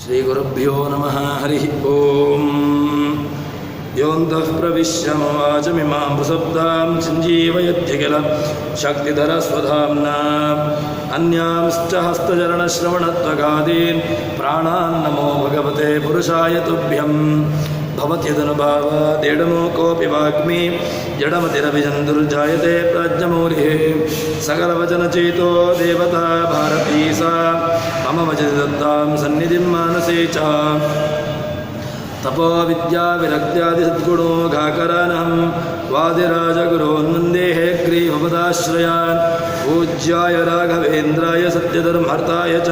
ಶ್ರೀಗುರುಭ್ಯೋ ನಮಃ ಹರಿ ಓಂ. ಯೋಂತಃ ಪ್ರವಿಶ್ಯ ಮವಾಚಮಿಮಾಂ ಪ್ರಸಬ್ದಾಂ ಸಂಜೀವಯತ್ಯಖಿಲ ಶಕ್ತಿಧರಸ್ವಧಾಮ್ನಾ ಅನ್ಯಾಂಶ್ಚ ಹಸ್ತಚರಣಶ್ರವಣತ್ವಗಾದೀನ್ ಪ್ರಾಣಾನ್ ನಮೋ ಭಗವತೆ ಪುರುಷಾಯ ತುಭ್ಯಂ. ಭವತ್ಯದನುಭಾವಾದೇಡಮೋ ಕೋಪಿ ವಾಗ್ಮಿ ಜಡಮತಿರಭಿಜಂದುರ್ಜಾಯತೆ ಪ್ರಾಜ್ಞಮೌಲಿಃ. ಸಕಲವಚನಚೇತೋ ದೇವತಾ ಭಾರತೀ ಸಾ ಮಮ ವಚತಿ ದತ್ತಾಂ ಸನ್ನಿಧಿಂ ಮಾನಸೇ ಚ. ತಪೋ ವಿದ್ಯಾ ವಿರಕ್ತ್ಯಾದಿ ಸದ್ಗುಣೋ ಘಾಕರಾನಹಂ ವಾದಿರಾಜಗುರೋನ್ ವಂದೇ ಹಯಗ್ರೀವಪದಾಶ್ರಯಾನ್. ಪೂಜ್ಯಾಯ ರಾಘವೇಂದ್ರಾಯ ಸತ್ಯಧರ್ಮಹರ್ತಾಯ ಚ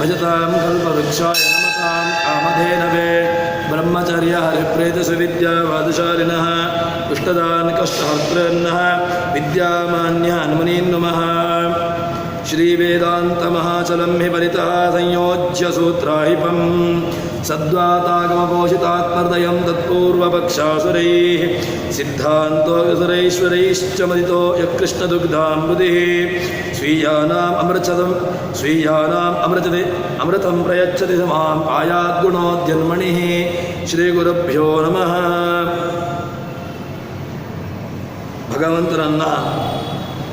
ಭಜತಾಂ ಕಲ್ಪವೃಕ್ಷಾಯ ನಮತಾಂ ಕಾಮಧೇನವೇ. ಬ್ರಹ್ಮಚರ್ಯ ಹರಿಪ್ರೇತಸುವಿದ್ಯಾವಾದಶಾಲಿನಃ ಇಷ್ಟದಾನ್ ಕಷ್ಟಹರ್ತೃನ್ನಃ ವಿದ್ಯಾಮಾನ್ಯಾನ್ ಮುನೀನ್ ನಮಃ. ಶ್ರೀವೇದಾಂತಮಹಾಚಲಂ ಹಿ ಪರಿತಃ ಸಂಯೋಜ್ಯ ಸೂತ್ರಾಹಿಪಂ ಸದ್ವಾತಾಗಮಪೋಷಿತಾತ್ಮಹೃದಯಂ ತತ್ಪೂರ್ವಪಕ್ಷಾಸುರೈಃ ಸಿದ್ಧಾಂತೋऽಸುರೈಶ್ವರೈಶ್ಚ ಮದಿತೋ ಯಕೃಷ್ಣದುಗ್ಧಾಮೃತಿಃ. ಸ್वीयानाम् अमृतं प्रयच्छति मां आयाद्गुणोद्यन्मणिः. ಶ್ರೀಗುರುಭ್ಯೋ ನಮಃ. ಭಗವಂತನನ್ನು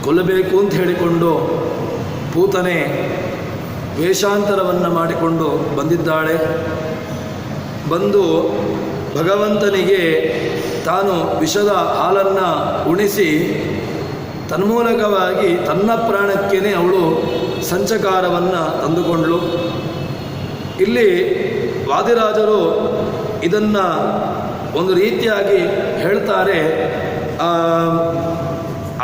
ಕೊಲ್ಲಬೇಕು ಅಂತ ಹೇಳಿಕೊಂಡು ಪೂತನೆ ವೇಷಾಂತರವನ್ನು ಮಾಡಿಕೊಂಡು ಬಂದಿದ್ದಾಳೆ. ಬಂದು ಭಗವಂತನಿಗೆ ತಾನು ವಿಷದ ಹಾಲನ್ನು ಉಣಿಸಿ ತನ್ಮೂಲಕವಾಗಿ ತನ್ನ ಪ್ರಾಣಕ್ಕೇನೆ ಅವಳು ಸಂಚಕಾರವನ್ನು ತಂದುಕೊಂಡಳು. ಇಲ್ಲಿ ವಾದಿರಾಜರು ಇದನ್ನು ಒಂದು ರೀತಿಯಾಗಿ ಹೇಳ್ತಾರೆ.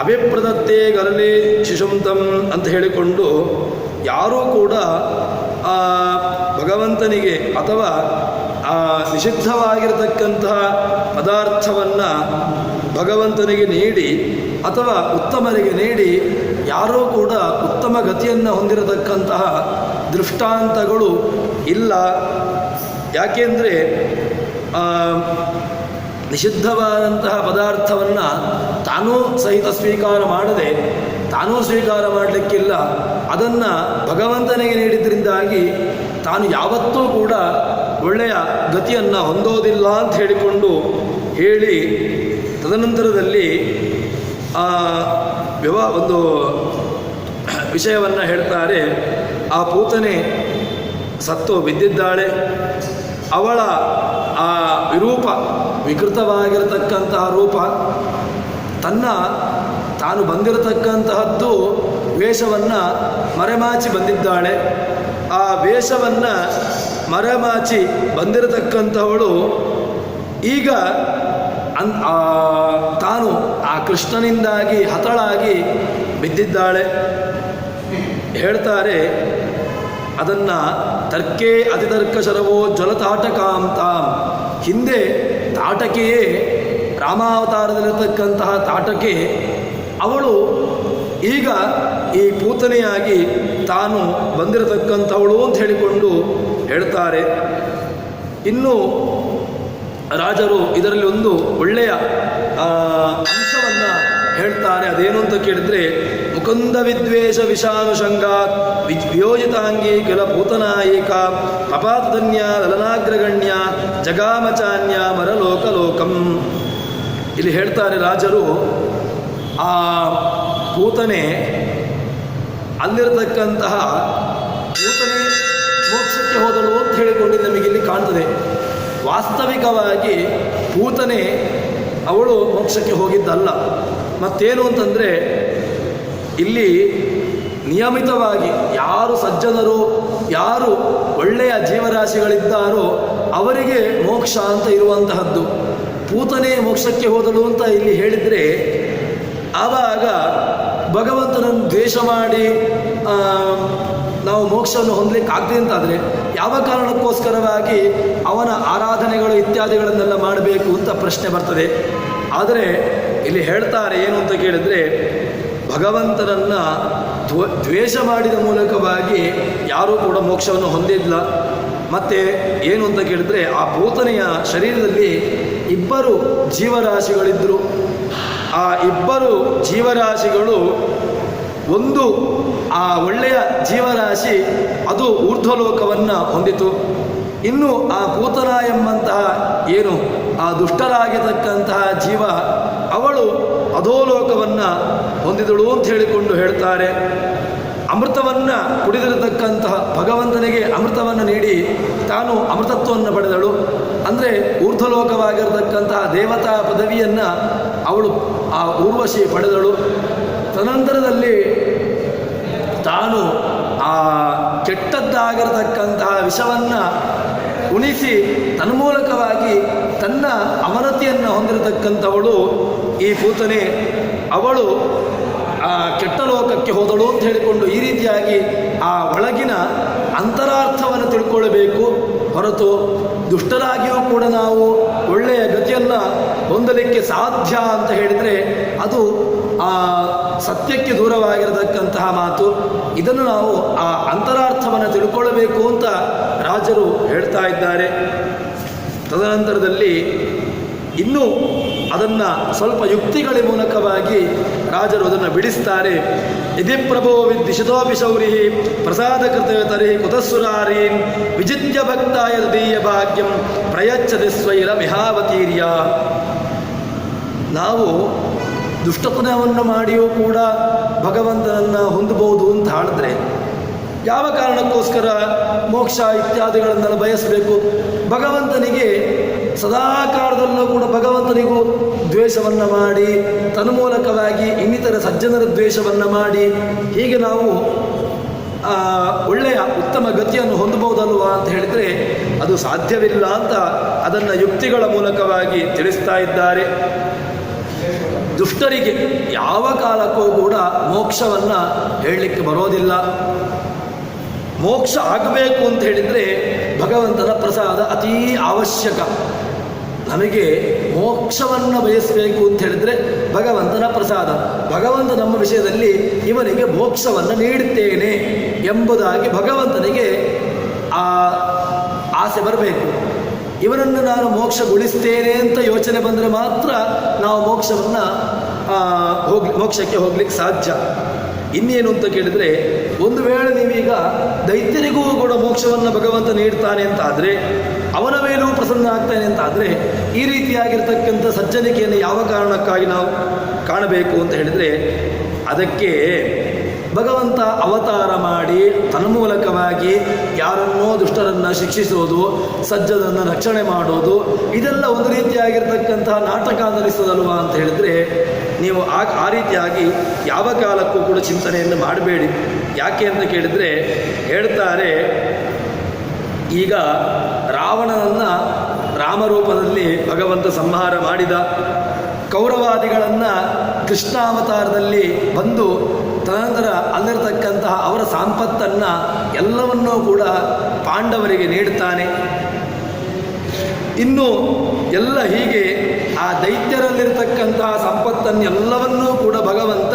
ಅಭಿಪ್ರದತ್ತೇ ಗರಲೆ ಶಿಶುಂತಂ ಅಂತ ಹೇಳಿಕೊಂಡು ಯಾರೂ ಕೂಡ ಭಗವಂತನಿಗೆ ಅಥವಾ ನಿಷಿದ್ಧವಾಗಿರತಕ್ಕಂತಹ ಪದಾರ್ಥವನ್ನು ಭಗವಂತನಿಗೆ ನೀಡಿ ಅಥವಾ ಉತ್ತಮರಿಗೆ ನೀಡಿ ಯಾರೂ ಕೂಡ ಉತ್ತಮ ಗತಿಯನ್ನು ಹೊಂದಿರತಕ್ಕಂತಹ ದೃಷ್ಟಾಂತಗಳು ಇಲ್ಲ. ಯಾಕೆಂದರೆ ನಿಷಿದ್ಧವಾದಂತಹ ಪದಾರ್ಥವನ್ನು ತಾನೂ ಸಹಿತ ಸ್ವೀಕಾರ ಮಾಡದೆ ತಾನೂ ಸ್ವೀಕಾರ ಮಾಡಲಿಕ್ಕಿಲ್ಲ. ಅದನ್ನು ಭಗವಂತನಿಗೆ ನೀಡಿದ್ರಿಂದಾಗಿ ತಾನು ಯಾವತ್ತೂ ಕೂಡ ಒಳ್ಳೆಯ ಗತಿಯನ್ನು ಹೊಂದೋದಿಲ್ಲ ಅಂತ ಹೇಳಿಕೊಂಡು ಹೇಳಿ ತದನಂತರದಲ್ಲಿ ಒಂದು ವಿಷಯವನ್ನು ಹೇಳ್ತಾರೆ. ಆ ಪೂತನೆ ಸತ್ತು ಬಿದ್ದಿದ್ದಾಳೆ. ಅವಳ ಆ ವಿರೂಪ ವಿಕೃತವಾಗಿರತಕ್ಕಂತಹ ರೂಪ ತಾನು ಬಂದಿರತಕ್ಕಂತಹದ್ದು ವೇಷವನ್ನು ಮರೆಮಾಚಿ ಬಂದಿದ್ದಾಳೆ. ಆ ವೇಷವನ್ನು ಮರೆಮಾಚಿ ಬಂದಿರತಕ್ಕಂಥವಳು ಈಗ ತಾನು ಆ ಕೃಷ್ಣನಿಂದಾಗಿ ಹತಳಾಗಿ ಬಿದ್ದಿದ್ದಾಳೆ. ಹೇಳ್ತಾರೆ ಅದನ್ನು ತರ್ಕೇ ಅತಿತರ್ಕ ಶರವೋ ಜ್ವಲತಾಟಕಾಂತಾಂ. ಹಿಂದೆ ತಾಟಕೆಯೇ ರಾಮಾವತಾರದಲ್ಲಿರತಕ್ಕಂತಹ ತಾಟಕೆ ಅವಳು ಈಗ ಈ ಪೂತನೆಯಾಗಿ ತಾನು ಬಂದಿರತಕ್ಕಂಥವಳು ಅಂತ ಹೇಳಿಕೊಂಡು ಹೇಳ್ತಾರೆ. ಇನ್ನು ರಾಜರು ಇದರಲ್ಲಿ ಒಂದು ಒಳ್ಳೆಯ ಅಂಶವನ್ನು ಹೇಳ್ತಾರೆ. ಅದೇನು ಅಂತ ಕೇಳಿದರೆ ಮುಕುಂದ ವಿದ್ವೇಷ ವಿಷಾನುಷಂಗಾತ್ ವಿಯೋಜಿತಾಂಗಿ ಕೆಲ ಪೂತನಾಯಿಕ ಅಪಾತಧನ್ಯ ಲಲನಾಗ್ರಗಣ್ಯ ಜಗಾಮಚಾನ್ಯ ಮರಲೋಕಲೋಕಂ. ಇಲ್ಲಿ ಹೇಳ್ತಾರೆ ರಾಜರು ಆ ಪೂತನೆ ಅಲ್ಲಿರತಕ್ಕಂತಹ ಪೂತನೆ ಮೋಕ್ಷಕ್ಕೆ ಹೋದಳು ಅಂತ ಹೇಳಿಕೊಂಡು ನಮಗಿಲ್ಲಿ ಕಾಣ್ತದೆ. ವಾಸ್ತವಿಕವಾಗಿ ಪೂತನೆ ಅವಳು ಮೋಕ್ಷಕ್ಕೆ ಹೋಗಿದ್ದಲ್ಲ. ಮತ್ತೇನು ಅಂತಂದರೆ ಇಲ್ಲಿ ನಿಯಮಿತವಾಗಿ ಯಾರು ಸಜ್ಜನರು ಯಾರು ಒಳ್ಳೆಯ ಜೀವರಾಶಿಗಳಿದ್ದಾರೋ ಅವರಿಗೆ ಮೋಕ್ಷ ಅಂತ ಇರುವಂತಹದ್ದು. ಪೂತನೆ ಮೋಕ್ಷಕ್ಕೆ ಹೋದಳು ಅಂತ ಇಲ್ಲಿ ಹೇಳಿದರೆ ಆವಾಗ ಭಗವಂತನನ್ನು ದ್ವೇಷ ಮಾಡಿ ನಾವು ಮೋಕ್ಷವನ್ನು ಹೊಂದಲಿಕ್ಕೆ ಆಗದೆ ಅಂತಾದರೆ ಯಾವ ಕಾರಣಕ್ಕೋಸ್ಕರವಾಗಿ ಅವನ ಆರಾಧನೆಗಳು ಇತ್ಯಾದಿಗಳನ್ನೆಲ್ಲ ಮಾಡಬೇಕು ಅಂತ ಪ್ರಶ್ನೆ ಬರ್ತದೆ. ಆದರೆ ಇಲ್ಲಿ ಹೇಳ್ತಾರೆ ಏನು ಅಂತ ಕೇಳಿದರೆ ಭಗವಂತನನ್ನು ದ್ವೇಷ ಮಾಡಿದ ಮೂಲಕವಾಗಿ ಯಾರೂ ಕೂಡ ಮೋಕ್ಷವನ್ನು ಹೊಂದಿಲ್ಲ. ಮತ್ತು ಏನು ಅಂತ ಕೇಳಿದರೆ ಆ ಪೂತನೆಯ ಶರೀರದಲ್ಲಿ ಇಬ್ಬರು ಜೀವರಾಶಿಗಳಿದ್ದರು. ಆ ಇಬ್ಬರು ಜೀವರಾಶಿಗಳು ಒಂದು ಆ ಒಳ್ಳೆಯ ಜೀವರಾಶಿ ಅದು ಊರ್ಧ್ವಲೋಕವನ್ನು ಹೊಂದಿತು. ಇನ್ನು ಆ ಪೂತನ ಎಂಬಂತಹ ಏನು ಆ ದುಷ್ಟರಾಗಿರತಕ್ಕಂತಹ ಜೀವ ಅವಳು ಅಧೋಲೋಕವನ್ನು ಹೊಂದಿದಳು ಅಂತ ಹೇಳಿಕೊಂಡು ಹೇಳ್ತಾರೆ. ಅಮೃತವನ್ನು ಕುಡಿದಿರತಕ್ಕಂತಹ ಭಗವಂತನಿಗೆ ಅಮೃತವನ್ನು ನೀಡಿ ತಾನು ಅಮೃತತ್ವವನ್ನು ಪಡೆದಳು. ಅಂದರೆ ಊರ್ಧ್ವಲೋಕವಾಗಿರತಕ್ಕಂತಹ ದೇವತಾ ಪದವಿಯನ್ನು ಅವಳು ಆ ಊರ್ವಶಿ ಪಡೆದಳು. ತದನಂತರದಲ್ಲಿ ತಾನು ಆ ಕೆಟ್ಟದ್ದಾಗಿರತಕ್ಕಂತಹ ವಿಷವನ್ನು ಉಣಿಸಿ ತನ್ಮೂಲಕವಾಗಿ ತನ್ನ ಅವನತಿಯನ್ನು ಹೊಂದಿರತಕ್ಕಂಥವಳು ಈ ಪೂತನೆ. ಅವಳು ಆ ಕೆಟ್ಟ ಲೋಕಕ್ಕೆ ಹೋದಳು ಅಂತ ಹೇಳಿಕೊಂಡು ಈ ರೀತಿಯಾಗಿ ಆ ಒಳಗಿನ ಅಂತರಾರ್ಥವನ್ನು ತಿಳ್ಕೊಳ್ಳಬೇಕು ಹೊರತು ದುಷ್ಟರಾಗಿಯೂ ಕೂಡ ನಾವು ಒಳ್ಳೆಯ ಗತಿಯನ್ನು ಹೊಂದಲಿಕ್ಕೆ ಸಾಧ್ಯ ಅಂತ ಹೇಳಿದರೆ ಅದು ಆ ಸತ್ಯಕ್ಕೆ ದೂರವಾಗಿರತಕ್ಕಂತಹ ಮಾತು. ಇದನ್ನು ನಾವು ಆ ಅಂತರಾರ್ಥವನ್ನು ತಿಳ್ಕೊಳ್ಳಬೇಕು ಅಂತ ರಾಜರು ಹೇಳ್ತಾ ಇದ್ದಾರೆ. ತದನಂತರದಲ್ಲಿ ಇನ್ನೂ ಅದನ್ನು ಸ್ವಲ್ಪ ಯುಕ್ತಿಗಳ ಮೂಲಕವಾಗಿ ರಾಜರು ಅದನ್ನು ಬಿಡಿಸ್ತಾರೆ. ಇದಿ ಪ್ರಭೋ ವಿದ್ವಿಷತೋಪಿ ಶೌರಿ ಪ್ರಸಾದಕೃತ ತರಿ ಕುತಸ್ಸುರಾರೀನ್ ವಿಜಿತ್ಯ ಭಕ್ತಾಯ ತದೀಯ ಭಾಗ್ಯಂ ಪ್ರಯಚ್ಛತಿ ಸ್ವೈರ ಮಿಹಾವತೀರ್ಯ. ನಾವು ದುಷ್ಟತನವನ್ನು ಮಾಡಿಯೂ ಕೂಡ ಭಗವಂತನನ್ನು ಹೊಂದಬಹುದು ಅಂತ ಹೇಳಿದ್ರೆ ಯಾವ ಕಾರಣಕ್ಕೋಸ್ಕರ ಮೋಕ್ಷ ಇತ್ಯಾದಿಗಳನ್ನೆಲ್ಲ ಬಯಸಬೇಕು? ಭಗವಂತನಿಗೆ ಸದಾಕಾಲದಲ್ಲೂ ಕೂಡ ಭಗವಂತನಿಗೂ ದ್ವೇಷವನ್ನು ಮಾಡಿ ತನ್ಮೂಲಕವಾಗಿ ಇನ್ನಿತರ ಸಜ್ಜನರ ದ್ವೇಷವನ್ನು ಮಾಡಿ ಹೀಗೆ ನಾವು ಒಳ್ಳೆಯ ಉತ್ತಮ ಗತಿಯನ್ನು ಹೊಂದಬಹುದಲ್ವಾ ಅಂತ ಹೇಳಿದರೆ ಅದು ಸಾಧ್ಯವಿಲ್ಲ ಅಂತ ಅದನ್ನು ಯುಕ್ತಿಗಳ ಮೂಲಕವಾಗಿ ತಿಳಿಸ್ತಾ ಇದ್ದಾರೆ. ದುಷ್ಟರಿಗೆ ಯಾವ ಕಾಲಕ್ಕೂ ಕೂಡ ಮೋಕ್ಷವನ್ನು ಹೇಳಲಿಕ್ಕೆ ಬರೋದಿಲ್ಲ. ಮೋಕ್ಷ ಆಗಬೇಕು ಅಂತ ಹೇಳಿದರೆ ಭಗವಂತನ ಪ್ರಸಾದ ಅತೀ ಅವಶ್ಯಕ. ನಮಗೆ ಮೋಕ್ಷವನ್ನು ಬಯಸಬೇಕು ಅಂತ ಹೇಳಿದರೆ ಭಗವಂತನ ಪ್ರಸಾದ. ಭಗವಂತ ನಮ್ಮ ವಿಷಯದಲ್ಲಿ ಇವನಿಗೆ ಮೋಕ್ಷವನ್ನು ನೀಡುತ್ತೇನೆ ಎಂಬುದಾಗಿ ಭಗವಂತನಿಗೆ ಆ ಆಸೆ ಬರಬೇಕು. ಇವನನ್ನು ನಾನು ಮೋಕ್ಷಗೊಳಿಸ್ತೇನೆ ಅಂತ ಯೋಚನೆ ಬಂದರೆ ಮಾತ್ರ ನಾವು ಮೋಕ್ಷಕ್ಕೆ ಹೋಗ್ಲಿಕ್ಕೆ ಸಾಧ್ಯ. ಇನ್ನೇನು ಅಂತ ಕೇಳಿದರೆ, ಒಂದು ವೇಳೆ ನೀವೀಗ ದೈತ್ಯರಿಗೂ ಕೂಡ ಮೋಕ್ಷವನ್ನು ಭಗವಂತ ನೀಡ್ತಾನೆ ಅಂತಾದರೆ, ಅವನ ಮೇಲೂ ಪ್ರಸನ್ನ ಆಗ್ತಾನೆ ಅಂತಾದರೆ, ಈ ರೀತಿಯಾಗಿರ್ತಕ್ಕಂಥ ಸಜ್ಜನಿಕೆಯನ್ನು ಯಾವ ಕಾರಣಕ್ಕಾಗಿ ನಾವು ಕಾಣಬೇಕು ಅಂತ ಹೇಳಿದರೆ, ಅದಕ್ಕೆ ಭಗವಂತ ಅವತಾರ ಮಾಡಿ ತನ್ಮೂಲಕವಾಗಿ ಯಾರನ್ನೋ ದುಷ್ಟರನ್ನು ಶಿಕ್ಷಿಸೋದು, ಸಜ್ಜನನ್ನು ರಕ್ಷಣೆ ಮಾಡೋದು, ಇದೆಲ್ಲ ಒಂದು ರೀತಿಯಾಗಿರ್ತಕ್ಕಂತಹ ನಾಟಕ ಅನ್ನಿಸೋದಲ್ವಾ ಅಂತ ಹೇಳಿದರೆ, ನೀವು ಆ ರೀತಿಯಾಗಿ ಯಾವ ಕಾಲಕ್ಕೂ ಕೂಡ ಚಿಂತನೆಯನ್ನು ಮಾಡಬೇಡಿ. ಯಾಕೆ ಅಂತ ಕೇಳಿದರೆ ಹೇಳ್ತಾರೆ, ಈಗ ರಾವಣನನ್ನು ರಾಮರೂಪದಲ್ಲಿ ಭಗವಂತ ಸಂಹಾರ ಮಾಡಿದ. ಕೌರವಾದಿಗಳನ್ನು ಕೃಷ್ಣಾವತಾರದಲ್ಲಿ ಬಂದು ತದನಂತರ ಅಲ್ಲಿರತಕ್ಕಂತಹ ಅವರ ಸಂಪತ್ತನ್ನು ಎಲ್ಲವನ್ನೂ ಕೂಡ ಪಾಂಡವರಿಗೆ ನೀಡುತ್ತಾನೆ. ಇನ್ನು ಎಲ್ಲ ಹೀಗೆ ಆ ದೈತ್ಯರಲ್ಲಿರ್ತಕ್ಕಂತಹ ಸಂಪತ್ತನ್ನೆಲ್ಲವನ್ನೂ ಕೂಡ ಭಗವಂತ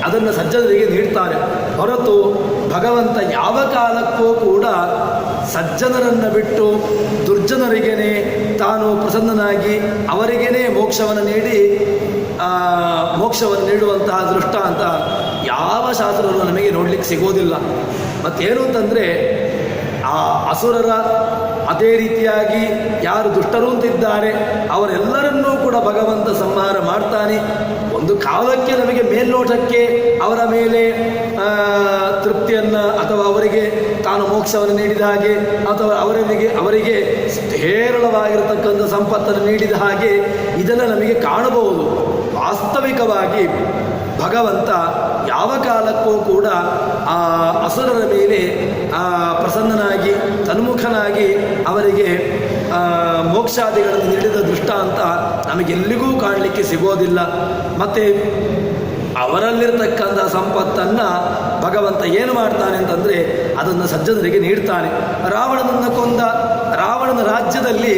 ಅದನ್ನು ಸಜ್ಜನರಿಗೆ ನೀಡ್ತಾನೆ. ಹೊರತು ಭಗವಂತ ಯಾವ ಕಾಲಕ್ಕೂ ಕೂಡ ಸಜ್ಜನರನ್ನು ಬಿಟ್ಟು ದುರ್ಜನರಿಗೇನೆ ತಾನು ಪ್ರಸನ್ನನಾಗಿ ಅವರಿಗೇನೆ ಮೋಕ್ಷವನ್ನು ನೀಡುವಂತಹ ದೃಷ್ಟಾಂತ ಯಾವ ಶಾಸ್ತ್ರದಲ್ಲೂ ನಮಗೆ ನೋಡಲಿಕ್ಕೆ ಸಿಗೋದಿಲ್ಲ. ಮತ್ತೇನು ಅಂತಂದರೆ, ಆ ಅಸುರರ ಅದೇ ರೀತಿಯಾಗಿ ಯಾರು ದುಷ್ಟರು ಅಂತಿದ್ದಾರೆ ಅವರೆಲ್ಲರನ್ನೂ ಕೂಡ ಭಗವಂತ ಸಂಹಾರ ಮಾಡ್ತಾನೆ. ಒಂದು ಕಾಲಕ್ಕೆ ನಮಗೆ ಮೇಲ್ನೋಟಕ್ಕೆ ಅವರ ಮೇಲೆ ತೃಪ್ತಿಯನ್ನು ಅಥವಾ ಅವರಿಗೆ ತಾನು ಮೋಕ್ಷವನ್ನು ನೀಡಿದ ಹಾಗೆ ಅಥವಾ ಅವರಿಗೆ ಹೇರಳವಾಗಿರತಕ್ಕಂಥ ಸಂಪತ್ತನ್ನು ನೀಡಿದ ಹಾಗೆ ಇದನ್ನು ನಮಗೆ ಕಾಣಬಹುದು. ವಾಸ್ತವಿಕವಾಗಿ ಭಗವಂತ ಯಾವ ಕಾಲಕ್ಕೂ ಕೂಡ ಆ ಅಸುರರ ಮೇಲೆ ಪ್ರಸನ್ನನಾಗಿ ತನ್ಮುಖನಾಗಿ ಅವರಿಗೆ ಮೋಕ್ಷಾದಿಗಳನ್ನು ನೀಡಿದ ದೃಷ್ಟಾಂತ ನಮಗೆಲ್ಲಿಗೂ ಕಾಣಲಿಕ್ಕೆ ಸಿಗೋದಿಲ್ಲ. ಮತ್ತು ಅವರಲ್ಲಿರ್ತಕ್ಕಂಥ ಸಂಪತ್ತನ್ನು ಭಗವಂತ ಏನು ಮಾಡ್ತಾನೆ ಅಂತಂದರೆ ಅದನ್ನು ಸಜ್ಜನರಿಗೆ ನೀಡ್ತಾನೆ. ರಾವಣನನ್ನು ಕೊಂದ ರಾವಣನ ರಾಜ್ಯದಲ್ಲಿ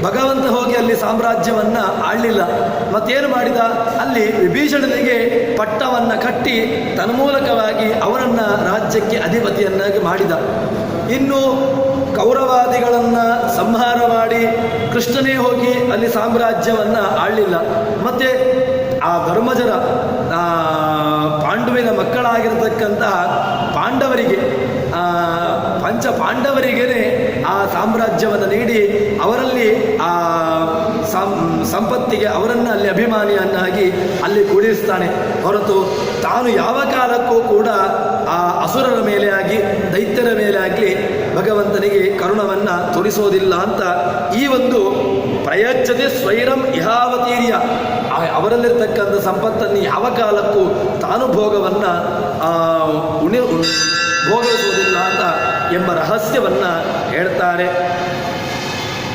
ಭಗವಂತ ಹೋಗಿ ಅಲ್ಲಿ ಸಾಮ್ರಾಜ್ಯವನ್ನು ಆಳಲಿಲ್ಲ. ಮತ್ತೇನು ಮಾಡಿದ, ಅಲ್ಲಿ ವಿಭೀಷಣನಿಗೆ ಪಟ್ಟವನ್ನು ಕಟ್ಟಿ ತನ್ಮೂಲಕವಾಗಿ ಅವನನ್ನು ರಾಜ್ಯಕ್ಕೆ ಅಧಿಪತಿಯನ್ನಾಗಿ ಮಾಡಿದ. ಇನ್ನು ಕೌರವಾದಿಗಳನ್ನು ಸಂಹಾರ ಮಾಡಿ ಕೃಷ್ಣನೇ ಹೋಗಿ ಅಲ್ಲಿ ಸಾಮ್ರಾಜ್ಯವನ್ನು ಆಳಲಿಲ್ಲ. ಮತ್ತು ಆ ಧರ್ಮಜರ ಪಾಂಡುವಿನ ಮಕ್ಕಳಾಗಿರತಕ್ಕಂತಹ ಪಾಂಡವರಿಗೆ ಪಂಚ ಪಾಂಡವರಿಗೇ ಆ ಸಾಮ್ರಾಜ್ಯವನ್ನು ನೀಡಿ ಅವರಲ್ಲಿ ಆ ಸಂಪತ್ತಿಗೆ ಅವರನ್ನು ಅಲ್ಲಿ ಅಭಿಮಾನಿಯನ್ನಾಗಿ ಅಲ್ಲಿ ಕೂಡಿಸ್ತಾನೆ. ಹೊರತು ತಾನು ಯಾವ ಕಾಲಕ್ಕೂ ಕೂಡ ಆ ಅಸುರರ ಮೇಲೆ ಆಗಿ ದೈತ್ಯರ ಮೇಲೆ ಆಗಲಿ ಭಗವಂತನಿಗೆ ಕರುಣವನ್ನು ತೋರಿಸೋದಿಲ್ಲ ಅಂತ ಈ ಒಂದು ಪ್ರಯಚ್ಛತೆ ಸ್ವೈರಂ ಇಹಾವತೀರ್ಯ, ಅವರಲ್ಲಿರ್ತಕ್ಕಂಥ ಸಂಪತ್ತನ್ನು ಯಾವ ಕಾಲಕ್ಕೂ ತಾನು ಭೋಗವನ್ನು ಭೋಗಿಸುವುದಿಲ್ಲ ಅಂತ ಎಂಬ ರಹಸ್ಯವನ್ನು ಹೇಳ್ತಾರೆ.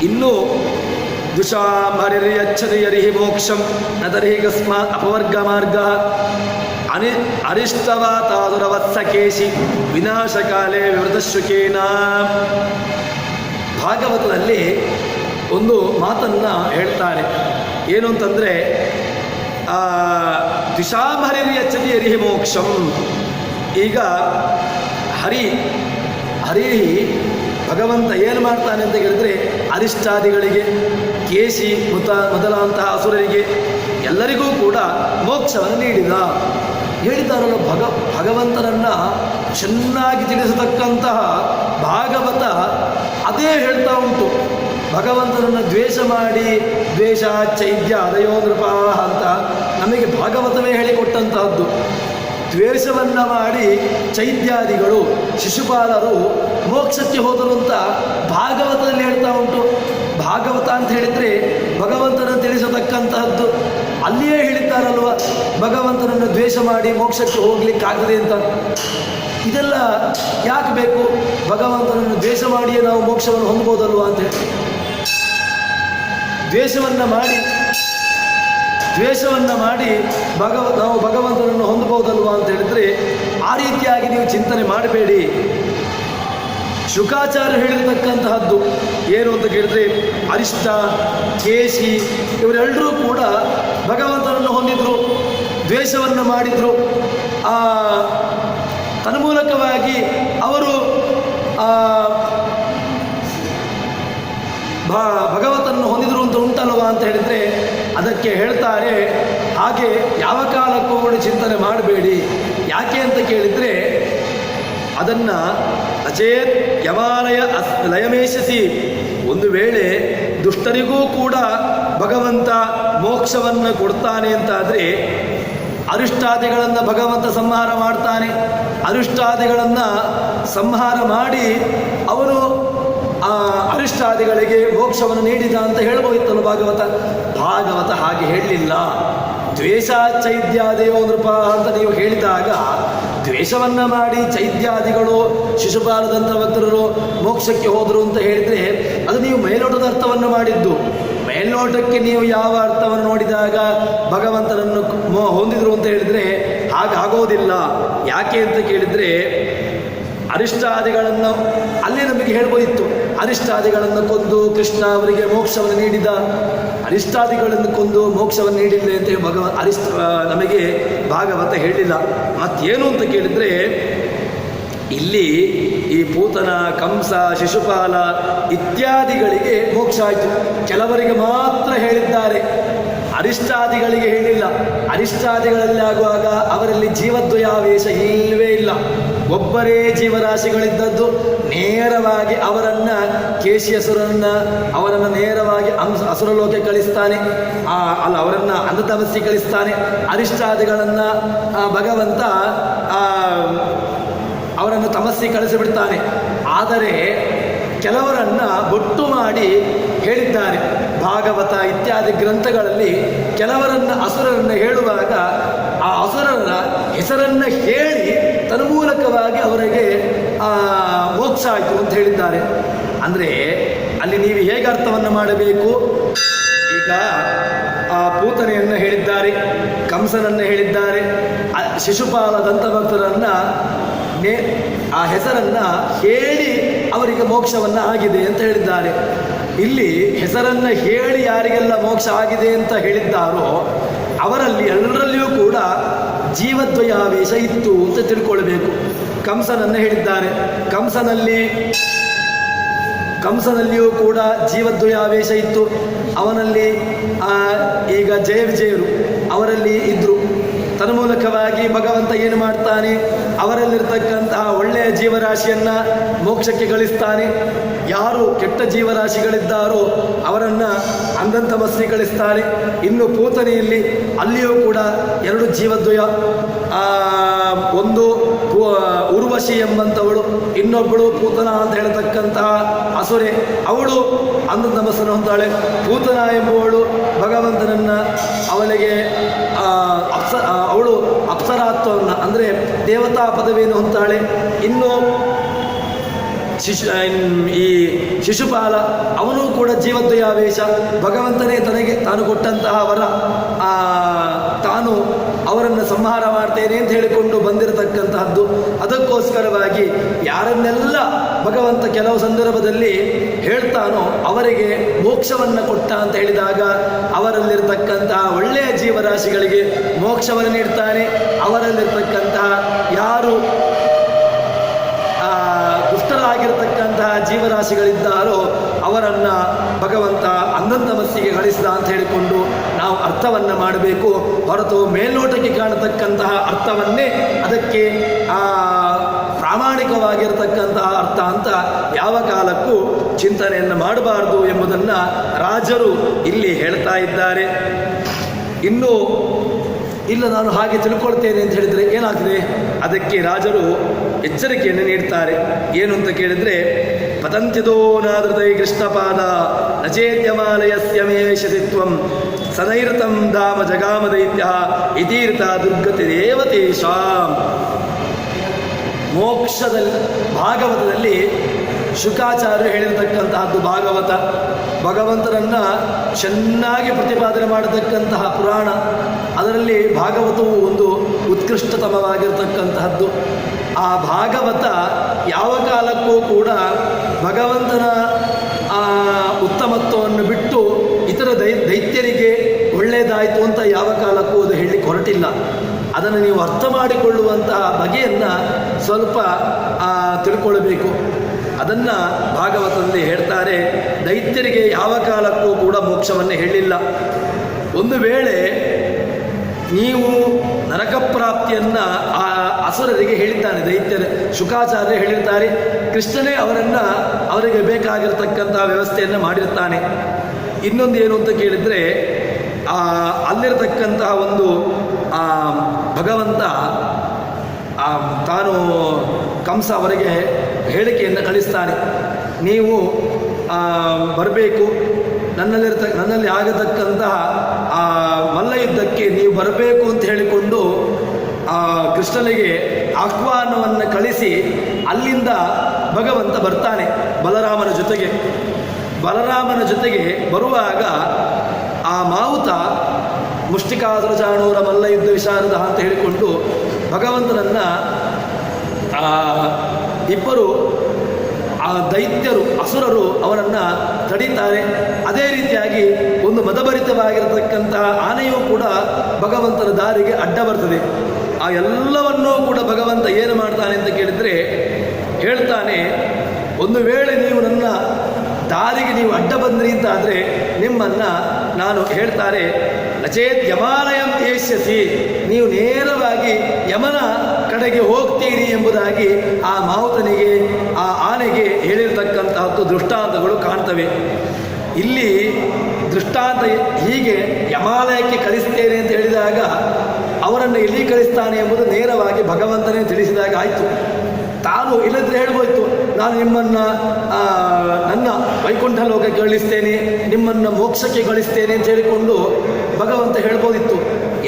ಇನ್ನು ದುಷಾಂಬರಿಯಚ್ಛರಿಯರಿಹಿ ಮೋಕ್ಷಂ ನದರ್ಹಿ ಕಸ್ಮಾತ್ ಅಪವರ್ಗ ಮಾರ್ಗ ಅರಿಷ್ಟವಾತಾದುರವತ್ಸಕೇಶಿ ವಿನಾಶಕಾಲೇ ವಿವೃತಶುಕೇನ. ಭಾಗವತದಲ್ಲಿ ಒಂದು ಮಾತನ್ನು ಹೇಳ್ತಾರೆ. ಏನು ಅಂತಂದರೆ ದ್ವಿಷಾಂಬರಿಯಚ್ಛರಿಯರಿಹಿ ಮೋಕ್ಷಂ. ಈಗ ಹರಿ ಭಗವಂತ ಏನು ಮಾಡ್ತಾನೆ ಅಂತ ಹೇಳಿದ್ರೆ ಅರಿಷ್ಟಾದಿಗಳಿಗೆ, ಕೇಶಿ ಮೊದಲಾದಂತಹ ಅಸುರರಿಗೆ ಎಲ್ಲರಿಗೂ ಕೂಡ ಮೋಕ್ಷವನ್ನು ಹೇಳಿದ್ದಾರಲ್ಲ. ಭಗವಂತನನ್ನು ಚೆನ್ನಾಗಿ ತಿಳಿಸತಕ್ಕಂತಹ ಭಾಗವತ ಅದೇ ಹೇಳ್ತಾ ಉಂಟು. ಭಗವಂತನನ್ನು ದ್ವೇಷ ಮಾಡಿ ದ್ವೇಷ ಚೈದ್ಯ ಅದಯೋ ನೃಪ ಅಂತ ನಮಗೆ ಭಾಗವತವೇ ಹೇಳಿಕೊಟ್ಟಂತಹದ್ದು. ದ್ವೇಷವನ್ನು ಮಾಡಿ ಚೈತ್ಯಾದಿಗಳು ಶಿಶುಪಾಲರು ಮೋಕ್ಷಕ್ಕೆ ಹೋದರು ಅಂತ ಭಾಗವತದಲ್ಲಿ ಹೇಳ್ತಾ ಉಂಟು. ಭಾಗವತ ಅಂತ ಹೇಳಿದರೆ ಭಗವಂತನನ್ನು ತಿಳಿಸತಕ್ಕಂತಹದ್ದು. ಅಲ್ಲಿಯೇ ಹೇಳಿದ್ದಾರಲ್ವ, ಭಗವಂತನನ್ನು ದ್ವೇಷ ಮಾಡಿ ಮೋಕ್ಷಕ್ಕೆ ಹೋಗ್ಲಿಕ್ಕಾಗದೆ ಅಂತ. ಇದೆಲ್ಲ ಯಾಕೆ ಬೇಕು? ಭಗವಂತನನ್ನು ದ್ವೇಷ ಮಾಡಿಯೇ ನಾವು ಮೋಕ್ಷವನ್ನು ಹೊಂದ್ಬೋದಲ್ವ ಅಂತೇಳಿ ದ್ವೇಷವನ್ನು ಮಾಡಿ ನಾವು ಭಗವಂತನನ್ನು ಹೊಂದಬಹುದಲ್ವ ಅಂತ ಹೇಳಿದರೆ ಆ ರೀತಿಯಾಗಿ ನೀವು ಚಿಂತನೆ ಮಾಡಬೇಡಿ. ಶುಕಾಚಾರ್ಯ ಹೇಳಿರ್ತಕ್ಕಂತಹದ್ದು ಏನು ಅಂತ ಕೇಳಿದ್ರೆ, ಅರಿಷ್ಟ, ಕೇಶಿ ಇವರೆಲ್ಲರೂ ಕೂಡ ಭಗವಂತನನ್ನು ಹೊಂದಿದ್ರು, ದ್ವೇಷವನ್ನು ಮಾಡಿದರು. ತನ್ಮೂಲಕವಾಗಿ ಅವರು ಭಗವಂತನನ್ನು ಹೊಂದಿದ್ರು ಅಂತ ಉಂಟಲ್ವ ಅಂತ ಹೇಳಿದರೆ ಅದಕ್ಕೆ ಹೇಳ್ತಾರೆ, ಹಾಗೆ ಯಾವ ಕಾಲಕ್ಕೂ ಕೂಡ ಚಿಂತನೆ ಮಾಡಬೇಡಿ. ಯಾಕೆ ಅಂತ ಕೇಳಿದರೆ ಅದನ್ನು ಅಚೇತ್ ಯಮಾಲಯ ಲಯಮೇಶಸಿ. ಒಂದು ವೇಳೆ ದುಷ್ಟರಿಗೂ ಕೂಡ ಭಗವಂತ ಮೋಕ್ಷವನ್ನು ಕೊಡ್ತಾನೆ ಅಂತಾದರೆ ಅರಿಷ್ಟಾದಿಗಳನ್ನು ಭಗವಂತ ಸಂಹಾರ ಮಾಡ್ತಾನೆ. ಅರಿಷ್ಟಾದಿಗಳನ್ನು ಸಂಹಾರ ಮಾಡಿ ಅವನು ಅರಿಷ್ಟಾದಿಗಳಿಗೆ ಮೋಕ್ಷವನ್ನು ನೀಡಿದ ಅಂತ ಹೇಳ್ಬೋಯಿತ್ತಲ್ಲ ಭಾಗವತ ಹಾಗೆ ಹೇಳಲಿಲ್ಲ. ದ್ವೇಷ ಚೈದ್ಯಾದಿಯೋ ನೃಪ ಅಂತ ನೀವು ಹೇಳಿದಾಗ ದ್ವೇಷವನ್ನು ಮಾಡಿ ಚೈದ್ಯಾದಿಗಳು ಶಿಶುಪಾಲದಂಥ ಭಕ್ತರು ಮೋಕ್ಷಕ್ಕೆ ಹೋದರು ಅಂತ ಹೇಳಿದರೆ ಅದು ನೀವು ಮೇಲ್ನೋಟದ ಅರ್ಥವನ್ನು ಮಾಡಿದ್ದು. ಮೇಲ್ನೋಟಕ್ಕೆ ನೀವು ಯಾವ ಅರ್ಥವನ್ನು ನೋಡಿದಾಗ ಭಗವಂತನನ್ನು ಹೊಂದಿದ್ರು ಅಂತ ಹೇಳಿದರೆ ಹಾಗಾಗೋದಿಲ್ಲ. ಯಾಕೆ ಅಂತ ಕೇಳಿದರೆ ಅರಿಷ್ಟಾದಿಗಳನ್ನು ಅಲ್ಲಿ ನಮಗೆ ಹೇಳ್ಬೋದಿತ್ತು. ಅರಿಷ್ಟಾದಿಗಳನ್ನು ಕೊಂದು ಕೃಷ್ಣ ಅವರಿಗೆ ಮೋಕ್ಷವನ್ನು ನೀಡಿದ, ಅರಿಷ್ಟಾದಿಗಳನ್ನು ಕೊಂದು ಮೋಕ್ಷವನ್ನು ನೀಡಿಲ್ಲ ಅಂತ ನಮಗೆ ಭಾಗವತ ಹೇಳಿಲ್ಲ. ಮತ್ತೇನು ಅಂತ ಕೇಳಿದರೆ ಇಲ್ಲಿ ಈ ಪೂತನ, ಕಂಸ, ಶಿಶುಪಾಲ ಇತ್ಯಾದಿಗಳಿಗೆ ಮೋಕ್ಷ ಆಯಿತು. ಕೆಲವರಿಗೆ ಮಾತ್ರ ಹೇಳಿದ್ದಾರೆ, ಅರಿಷ್ಟಾದಿಗಳಿಗೆ ಹೇಳಿಲ್ಲ. ಅರಿಷ್ಟಾದಿಗಳಲ್ಲಿ ಆಗುವಾಗ ಅವರಲ್ಲಿ ಜೀವದ್ವಯಾವೇಶ ಇಲ್ಲವೇ ಇಲ್ಲ. ಒಬ್ಬರೇ ಜೀವರಾಶಿಗಳಿದ್ದದ್ದು. ನೇರವಾಗಿ ಅವರನ್ನು ಅವರನ್ನು ನೇರವಾಗಿ ಅಸುರಲೋಕೆ ಕಳಿಸ್ತಾನೆ, ಅವರನ್ನು ಅಂಧತಮಸ್ಸಿ ಕಳಿಸ್ತಾನೆ. ಅರಿಷ್ಟಾದಿಗಳನ್ನು ಭಗವಂತ ಅವರನ್ನು ತಮಸ್ಸಿ ಕಳಿಸಿಬಿಡ್ತಾನೆ. ಆದರೆ ಕೆಲವರನ್ನು ಬೊಟ್ಟು ಮಾಡಿ ಹೇಳಿದ್ದಾರೆ. ಭಾಗವತ ಇತ್ಯಾದಿ ಗ್ರಂಥಗಳಲ್ಲಿ ಕೆಲವರನ್ನು ಅಸುರರನ್ನು ಹೇಳುವಾಗ ಆ ಅಸುರರ ಹೆಸರನ್ನು ಹೇಳಿ ತನ್ಮೂಲಕವಾಗಿ ಅವರಿಗೆ ಮೋಕ್ಷ ಆಯಿತು ಅಂತ ಹೇಳಿದ್ದಾರೆ. ಅಂದರೆ ಅಲ್ಲಿ ನೀವು ಹೇಗೆ ಅರ್ಥವನ್ನು ಮಾಡಬೇಕು? ಈಗ ಆ ಪೂತನೆಯನ್ನು ಹೇಳಿದ್ದಾರೆ, ಕಂಸನನ್ನು ಹೇಳಿದ್ದಾರೆ, ಶಿಶುಪಾಲ ದಂತಭಕ್ತರನ್ನು ಆ ಹೆಸರನ್ನು ಹೇಳಿ ಅವರಿಗೆ ಮೋಕ್ಷವನ್ನು ಆಗಿದೆ ಅಂತ ಹೇಳಿದ್ದಾರೆ. ಇಲ್ಲಿ ಹೆಸರನ್ನು ಹೇಳಿ ಯಾರಿಗೆಲ್ಲ ಮೋಕ್ಷ ಆಗಿದೆ ಅಂತ ಹೇಳಿದ್ದಾರೋ ಅವರಲ್ಲಿ ಎಲ್ಲರಲ್ಲಿಯೂ ಕೂಡ ಜೀವದ್ವಯಾವೇಶ ಇತ್ತು ಅಂತ ತಿಳ್ಕೊಳ್ಬೇಕು. ಕಂಸನನ್ನು ಹೇಳಿದ್ದಾರೆ. ಕಂಸನಲ್ಲಿಯೂ ಕೂಡ ಜೀವದ್ವಯಾವೇಶ ಇತ್ತು. ಅವನಲ್ಲಿ ಈಗ ಜಯ ವಿಜಯರು ಅವರಲ್ಲಿ ಇದ್ದರು. ತನ್ಮೂಲಕವಾಗಿ ಭಗವಂತ ಏನು ಮಾಡ್ತಾನೆ, ಅವರಲ್ಲಿರ್ತಕ್ಕಂತಹ ಒಳ್ಳೆಯ ಜೀವರಾಶಿಯನ್ನು ಮೋಕ್ಷಕ್ಕೆ ಗಳಿಸ್ತಾನೆ. ಯಾರು ಕೆಟ್ಟ ಜೀವರಾಶಿಗಳಿದ್ದಾರೋ ಅವರನ್ನು ಅಂಧಂತಮಸ್ಸಿ ಗಳಿಸ್ತಾನೆ. ಇನ್ನು ಪೂತನೆಯಲ್ಲಿ ಅಲ್ಲಿಯೂ ಕೂಡ ಎರಡು ಜೀವದ್ವಯ, ಒಂದು ಉರ್ವಶಿ ಎಂಬಂಥವಳು, ಇನ್ನೊಬ್ಬಳು ಪೂತನ ಅಂತ ಹೇಳತಕ್ಕಂತಹ ಅಸುರೆ, ಅವಳು ಅಂಧಂತಮಸ್ಸನ್ನು ಹೊಂದಾಳೆ. ಪೂತನ ಎಂಬುವಳು ಭಗವಂತನನ್ನು ಅವಳಿಗೆ ಅವಳು ಅಪ್ಸರಾತ್ವವನ್ನು ಅಂದರೆ ದೇವತಾ ಪದವಿಯನ್ನು ಹೊಂದಾಳೆ. ಇನ್ನು ಈ ಶಿಶುಪಾಲ ಅವನು ಕೂಡ ಜೀವದ್ವಯಾವೇಶ, ಭಗವಂತನೇ ತನಗೆ ತಾನು ಕೊಟ್ಟಂತಹ ವರ, ತಾನು ಅವರನ್ನು ಸಂಹಾರ ಮಾಡ್ತೇನೆ ಅಂತ ಹೇಳಿಕೊಂಡು ಬಂದಿರತಕ್ಕಂತಹದ್ದು. ಅದಕ್ಕೋಸ್ಕರವಾಗಿ ಯಾರನ್ನೆಲ್ಲ ಭಗವಂತ ಕೆಲವು ಸಂದರ್ಭದಲ್ಲಿ ಹೇಳ್ತಾನೋ ಅವರಿಗೆ ಮೋಕ್ಷವನ್ನು ಕೊಟ್ಟ ಅಂತ ಹೇಳಿದಾಗ ಅವರಲ್ಲಿರ್ತಕ್ಕಂತಹ ಒಳ್ಳೆಯ ಜೀವರಾಶಿಗಳಿಗೆ ಮೋಕ್ಷವನ್ನು ನೀಡ್ತಾನೆ. ಅವರಲ್ಲಿರ್ತಕ್ಕಂತಹ ಯಾರು ದುಷ್ಟರಾಗಿರ್ತಕ್ಕಂತಹ ಜೀವರಾಶಿಗಳಿದ್ದಾರೋ ಅವರನ್ನು ಭಗವಂತ ಅಂಧಂತಮಸ್ಸಿಗೆ ಗಳಿಸಿದ ಅಂತ ಹೇಳಿಕೊಂಡು ನಾವು ಅರ್ಥವನ್ನು ಮಾಡಬೇಕು. ಹೊರತು ಮೇಲ್ನೋಟಕ್ಕೆ ಕಾಣತಕ್ಕಂತಹ ಅರ್ಥವನ್ನೇ ಅದಕ್ಕೆ ಪ್ರಾಮಾಣಿಕವಾಗಿರತಕ್ಕಂತಹ ಅರ್ಥ ಅಂತ ಯಾವ ಕಾಲಕ್ಕೂ ಚಿಂತನೆಯನ್ನು ಮಾಡಬಾರದು ಎಂಬುದನ್ನು ರಾಜರು ಇಲ್ಲಿ ಹೇಳ್ತಾ ಇದ್ದಾರೆ. ಇನ್ನು ಇಲ್ಲ ನಾನು ಹಾಗೆ ತಿಳ್ಕೊಳ್ತೇನೆ ಅಂತ ಹೇಳಿದರೆ ಏನಾಗ್ತದೆ, ಅದಕ್ಕೆ ರಾಜರು ಎಚ್ಚರಿಕೆಯನ್ನು ನೀಡ್ತಾರೆ. ಏನು ಅಂತ ಕೇಳಿದರೆ, ಪತಂತ್ಯದೋ ನಾದೃತೈ ಕೃಷ್ಣಪಾದ ನಚೇತ್ಯಮಾಲಯಸ್ಯ ಮೇಷತಿತ್ವಂ ಸನೈರತಂ ಧಾಮ ಜಗಾಮ ದೈತ್ಯ ಇತೀರ್ಥ ದುರ್ಗತಿ ದೇವತೇಶಾಂ. ಮೋಕ್ಷದಲ್ಲಿ ಭಾಗವತದಲ್ಲಿ ಶುಕಾಚಾರ್ಯರು ಹೇಳಿರತಕ್ಕಂತಹದ್ದು ಭಾಗವತ. ಭಗವಂತನನ್ನು ಚೆನ್ನಾಗಿ ಪ್ರತಿಪಾದನೆ ಮಾಡತಕ್ಕಂತಹ ಪುರಾಣ. ಅದರಲ್ಲಿ ಭಾಗವತವು ಒಂದು ಉತ್ಕೃಷ್ಟತಮವಾಗಿರತಕ್ಕಂತಹದ್ದು. ಆ ಭಾಗವತ ಯಾವ ಕಾಲಕ್ಕೂ ಕೂಡ ಭಗವಂತನ ಉತ್ತಮತ್ವವನ್ನು ಬಿಟ್ಟು ಇತರ ದೈತ್ಯರಿಗೆ ಒಳ್ಳೆಯದಾಯಿತು ಅಂತ ಯಾವ ಕಾಲಕ್ಕೂ ಅದು ಹೇಳಲಿಕ್ಕೆ ಹೊರಟಿಲ್ಲ. ಅದನ್ನು ನೀವು ಅರ್ಥ ಮಾಡಿಕೊಳ್ಳುವಂತಹ ಬಗೆಯನ್ನು ಸ್ವಲ್ಪ ತಿಳ್ಕೊಳ್ಬೇಕು. ಅದನ್ನು ಭಾಗವತದಲ್ಲಿ ಹೇಳ್ತಾರೆ, ದೈತ್ಯರಿಗೆ ಯಾವ ಕಾಲಕ್ಕೂ ಕೂಡ ಮೋಕ್ಷವನ್ನು ಹೇಳಿಲ್ಲ. ಒಂದು ವೇಳೆ ನೀವು ನರಕಪ್ರಾಪ್ತಿಯನ್ನು ಆ ಅಸುರರಿಗೆ ಹೇಳಿದ್ದಾನೆ ದೈತ್ಯರು. ಶುಕಾಚಾರ್ಯ ಹೇಳಿರ್ತಾರೆ, ಕೃಷ್ಣನೇ ಅವರಿಗೆ ಬೇಕಾಗಿರತಕ್ಕಂತಹ ವ್ಯವಸ್ಥೆಯನ್ನು ಮಾಡಿರ್ತಾನೆ. ಇನ್ನೊಂದು ಏನು ಅಂತ ಕೇಳಿದರೆ, ಅಲ್ಲಿರತಕ್ಕಂತಹ ಒಂದು ಭಗವಂತ ತಾನು ಕಂಸ ಅವರಿಗೆ ಹೇಳಿಕೆಯನ್ನು ಕಳಿಸ್ತಾನೆ, ನೀವು ಬರಬೇಕು, ನನ್ನಲ್ಲಿ ಆಗತಕ್ಕಂತಹ ಮಲ್ಲಯುದ್ಧಕ್ಕೆ ನೀವು ಬರಬೇಕು ಅಂತ ಹೇಳಿಕೊಂಡು ಕೃಷ್ಣನಿಗೆ ಆಹ್ವಾನವನ್ನು ಕಳಿಸಿ ಅಲ್ಲಿಂದ ಭಗವಂತ ಬರ್ತಾನೆ ಬಲರಾಮನ ಜೊತೆಗೆ ಬರುವಾಗ ಆ ಮಾವುತ ಮುಷ್ಟಿಕಾಸುರ ಚಾಣೂರ ಮಲ್ಲಯುದ್ಧ ವಿಶಾರದ ಅಂತ ಹೇಳಿಕೊಂಡು ಭಗವಂತನನ್ನು ಇಬ್ಬರು ದೈತ್ಯರು ಅಸುರರು ಅವರನ್ನು ತಡೀತಾರೆ. ಅದೇ ರೀತಿಯಾಗಿ ಒಂದು ಮದಭರಿತವಾಗಿರತಕ್ಕಂತಹ ಆನೆಯೂ ಕೂಡ ಭಗವಂತನ ದಾರಿಗೆ ಅಡ್ಡ ಬರ್ತದೆ. ಆ ಎಲ್ಲವನ್ನೂ ಕೂಡ ಭಗವಂತ ಏನು ಮಾಡ್ತಾನೆ ಅಂತ ಕೇಳಿದರೆ ಹೇಳ್ತಾನೆ, ಒಂದು ವೇಳೆ ನೀವು ನನ್ನ ದಾರಿಗೆ ನೀವು ಅಡ್ಡ ಬಂದ್ರಿ ಅಂತಾದರೆ ನಿಮ್ಮನ್ನು ನಾನು ಹೇಳ್ತಾರೆ ನಚೇತ್ ಯಮಾಲಯಂ ಏಷ್ಯಸಿ, ನೀವು ನೇರವಾಗಿ ಯಮನ ಕಡೆಗೆ ಹೋಗ್ತೀರಿ ಎಂಬುದಾಗಿ ಆ ಮಾವುತನಿಗೆ ಆ ಆನೆಗೆ ಹೇಳಿರ್ತಕ್ಕಂತಹದ್ದು ದೃಷ್ಟಾಂತಗಳು ಕಾಣ್ತವೆ. ಇಲ್ಲಿ ದೃಷ್ಟಾಂತ ಹೀಗೆ ಯಮಾಲಯಕ್ಕೆ ಕಳಿಸ್ತೇನೆ ಅಂತ ಹೇಳಿದಾಗ ಅವರನ್ನು ಎಲ್ಲಿ ಕಳಿಸ್ತಾನೆ ಎಂಬುದು ನೇರವಾಗಿ ಭಗವಂತನೇ ತಿಳಿಸಿದಾಗ ಆಯಿತು. ತಾನು ಇಲ್ಲದ್ರೆ ಹೇಳ್ಬೋಯ್ತು, ನಾನು ನಿಮ್ಮನ್ನು ನನ್ನ ವೈಕುಂಠ ಲೋಕಕ್ಕೆ ಕಳಿಸ್ತೇನೆ, ನಿಮ್ಮನ್ನು ಮೋಕ್ಷಕ್ಕೆ ಕಳಿಸ್ತೇನೆ ಅಂತ ಹೇಳಿಕೊಂಡು ಭಗವಂತ ಹೇಳ್ಬೋದಿತ್ತು.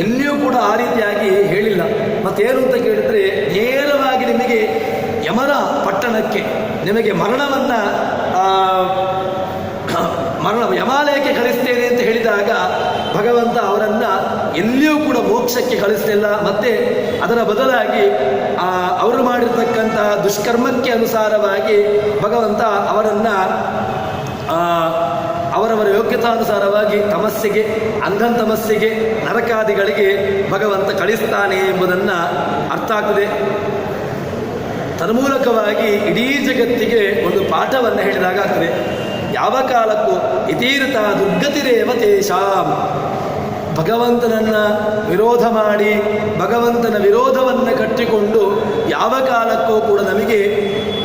ಎಲ್ಲಿಯೂ ಕೂಡ ಆ ರೀತಿಯಾಗಿ ಹೇಳಿಲ್ಲ. ಮತ್ತೇನು ಅಂತ ಕೇಳಿದರೆ ನೇರವಾಗಿ ನಿಮಗೆ ಯಮನ ಪಟ್ಟಣಕ್ಕೆ ನಿಮಗೆ ಯಮಾಲಯಕ್ಕೆ ಕಳಿಸ್ತೇನೆ ಅಂತ ಹೇಳಿದಾಗ ಭಗವಂತ ಅವರನ್ನು ಎಲ್ಲಿಯೂ ಕೂಡ ಮೋಕ್ಷಕ್ಕೆ ಕಳಿಸಲಿಲ್ಲ. ಮತ್ತು ಅದರ ಬದಲಾಗಿ ಅವರು ಮಾಡಿರ್ತಕ್ಕಂತಹ ದುಷ್ಕರ್ಮಕ್ಕೆ ಅನುಸಾರವಾಗಿ ಭಗವಂತ ಅವರನ್ನು ಅವರವರ ಯೋಗ್ಯತಾನುಸಾರವಾಗಿ ತಮಸ್ಸಿಗೆ, ಅಂಧಂತಮಸ್ಸಿಗೆ, ನರಕಾದಿಗಳಿಗೆ ಭಗವಂತ ಕಳಿಸ್ತಾನೆ ಎಂಬುದನ್ನು ಅರ್ಥ ಆಗ್ತದೆ. ತನ್ಮೂಲಕವಾಗಿ ಇಡೀ ಜಗತ್ತಿಗೆ ಒಂದು ಪಾಠವನ್ನು ಹೇಳಿದಾಗಾಗ್ತದೆ. ಯಾವ ಕಾಲಕ್ಕೂ ಇತೀರತ ದುರ್ಗತಿರೇವ ತೇಷಾಂ. ಭಗವಂತನನ್ನು ವಿರೋಧ ಮಾಡಿ ಭಗವಂತನ ವಿರೋಧವನ್ನು ಕಟ್ಟಿಕೊಂಡು ಯಾವ ಕಾಲಕ್ಕೂ ಕೂಡ ನಮಗೆ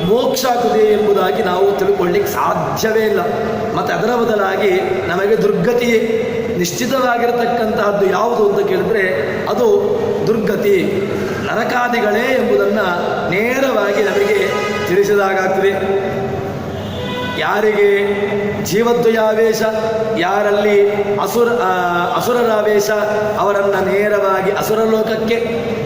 ಮೋಕ್ಷ ಆಗುತ್ತದೆ ಎಂಬುದಾಗಿ ನಾವು ತಿಳ್ಕೊಳ್ಳಿಕ್ಕೆ ಸಾಧ್ಯವೇ ಇಲ್ಲ. ಮತ್ತು ಅದರ ಬದಲಾಗಿ ನಮಗೆ ದುರ್ಗತಿಯೇ ನಿಶ್ಚಿತವಾಗಿರತಕ್ಕಂತಹದ್ದು ಯಾವುದು ಅಂತ ಕೇಳಿದ್ರೆ ಅದು ದುರ್ಗತಿ, ನರಕಾದಿಗಳೇ ಎಂಬುದನ್ನು ನೇರವಾಗಿ ನಮಗೆ ತಿಳಿಸಿದಾಗಾಗ್ತದೆ. ಯಾರಿಗೆ ಜೀವದ್ವಯಾವೇಶ, ಯಾರಲ್ಲಿ ಅಸುರರಾವೇಶ, ಅವರನ್ನು ನೇರವಾಗಿ ಅಸುರ ಲೋಕಕ್ಕೆ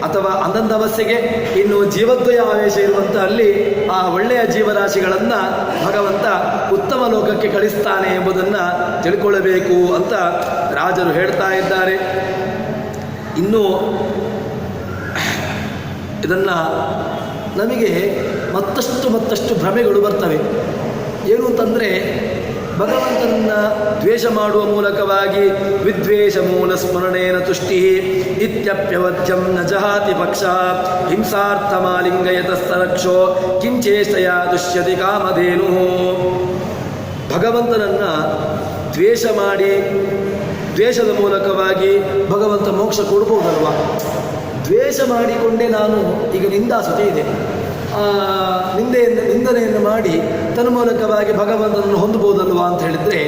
ಅಥವಾ ಅಂಧಂಧವಸ್ಸೆಗೆ, ಇನ್ನು ಜೀವದ್ವಯ ಆವೇಶ ಇರುವಂಥ ಅಲ್ಲಿ ಆ ಒಳ್ಳೆಯ ಜೀವರಾಶಿಗಳನ್ನು ಭಗವಂತ ಉತ್ತಮ ಲೋಕಕ್ಕೆ ಕಳಿಸ್ತಾನೆ ಎಂಬುದನ್ನು ತಿಳ್ಕೊಳ್ಳಬೇಕು ಅಂತ ರಾಜರು ಹೇಳ್ತಾ ಇದ್ದಾರೆ. ಇನ್ನು ಇದನ್ನು ನಮಗೆ ಮತ್ತಷ್ಟು ಭ್ರಮೆಗಳು ಬರ್ತವೆ. ಏನು ಅಂತಂದರೆ ಭಗವಂತನನ್ನು ದ್ವೇಷ ಮಾಡುವ ಮೂಲಕವಾಗಿ ವಿದ್ವೇಷ ಮೂಲ ಸ್ಮರಣೇನ ತುಷ್ಟಿ ಇತ್ಯಪ್ಯವಧ್ಯಂ ನ ಜಹಾತಿ ಪಕ್ಷ ಹಿಂಸಾರ್ಥಮಾಲಿಂಗಯತಸ್ತರಕ್ಷೋ ಕಿಂಚೇಷ್ಟಯ ದುಷ್ಯತಿ ಕಾಮಧೇನು. ಭಗವಂತನನ್ನು ದ್ವೇಷ ಮಾಡಿ ದ್ವೇಷದ ಮೂಲಕವಾಗಿ ಭಗವಂತ ಮೋಕ್ಷ ಕೊಡ್ಬೋದಲ್ವ? ದ್ವೇಷ ಮಾಡಿಕೊಂಡೇ ನಾನು ಈಗ ನಿಂದಾಸುತ್ತೆ ಇದೆ ನಿಂದನೆಯನ್ನು ಮಾಡಿ ತನ್ಮೂಲಕವಾಗಿ ಭಗವಂತನನ್ನು ಹೊಂದಬಹುದಲ್ವಾ ಅಂತ ಹೇಳಿದರೆ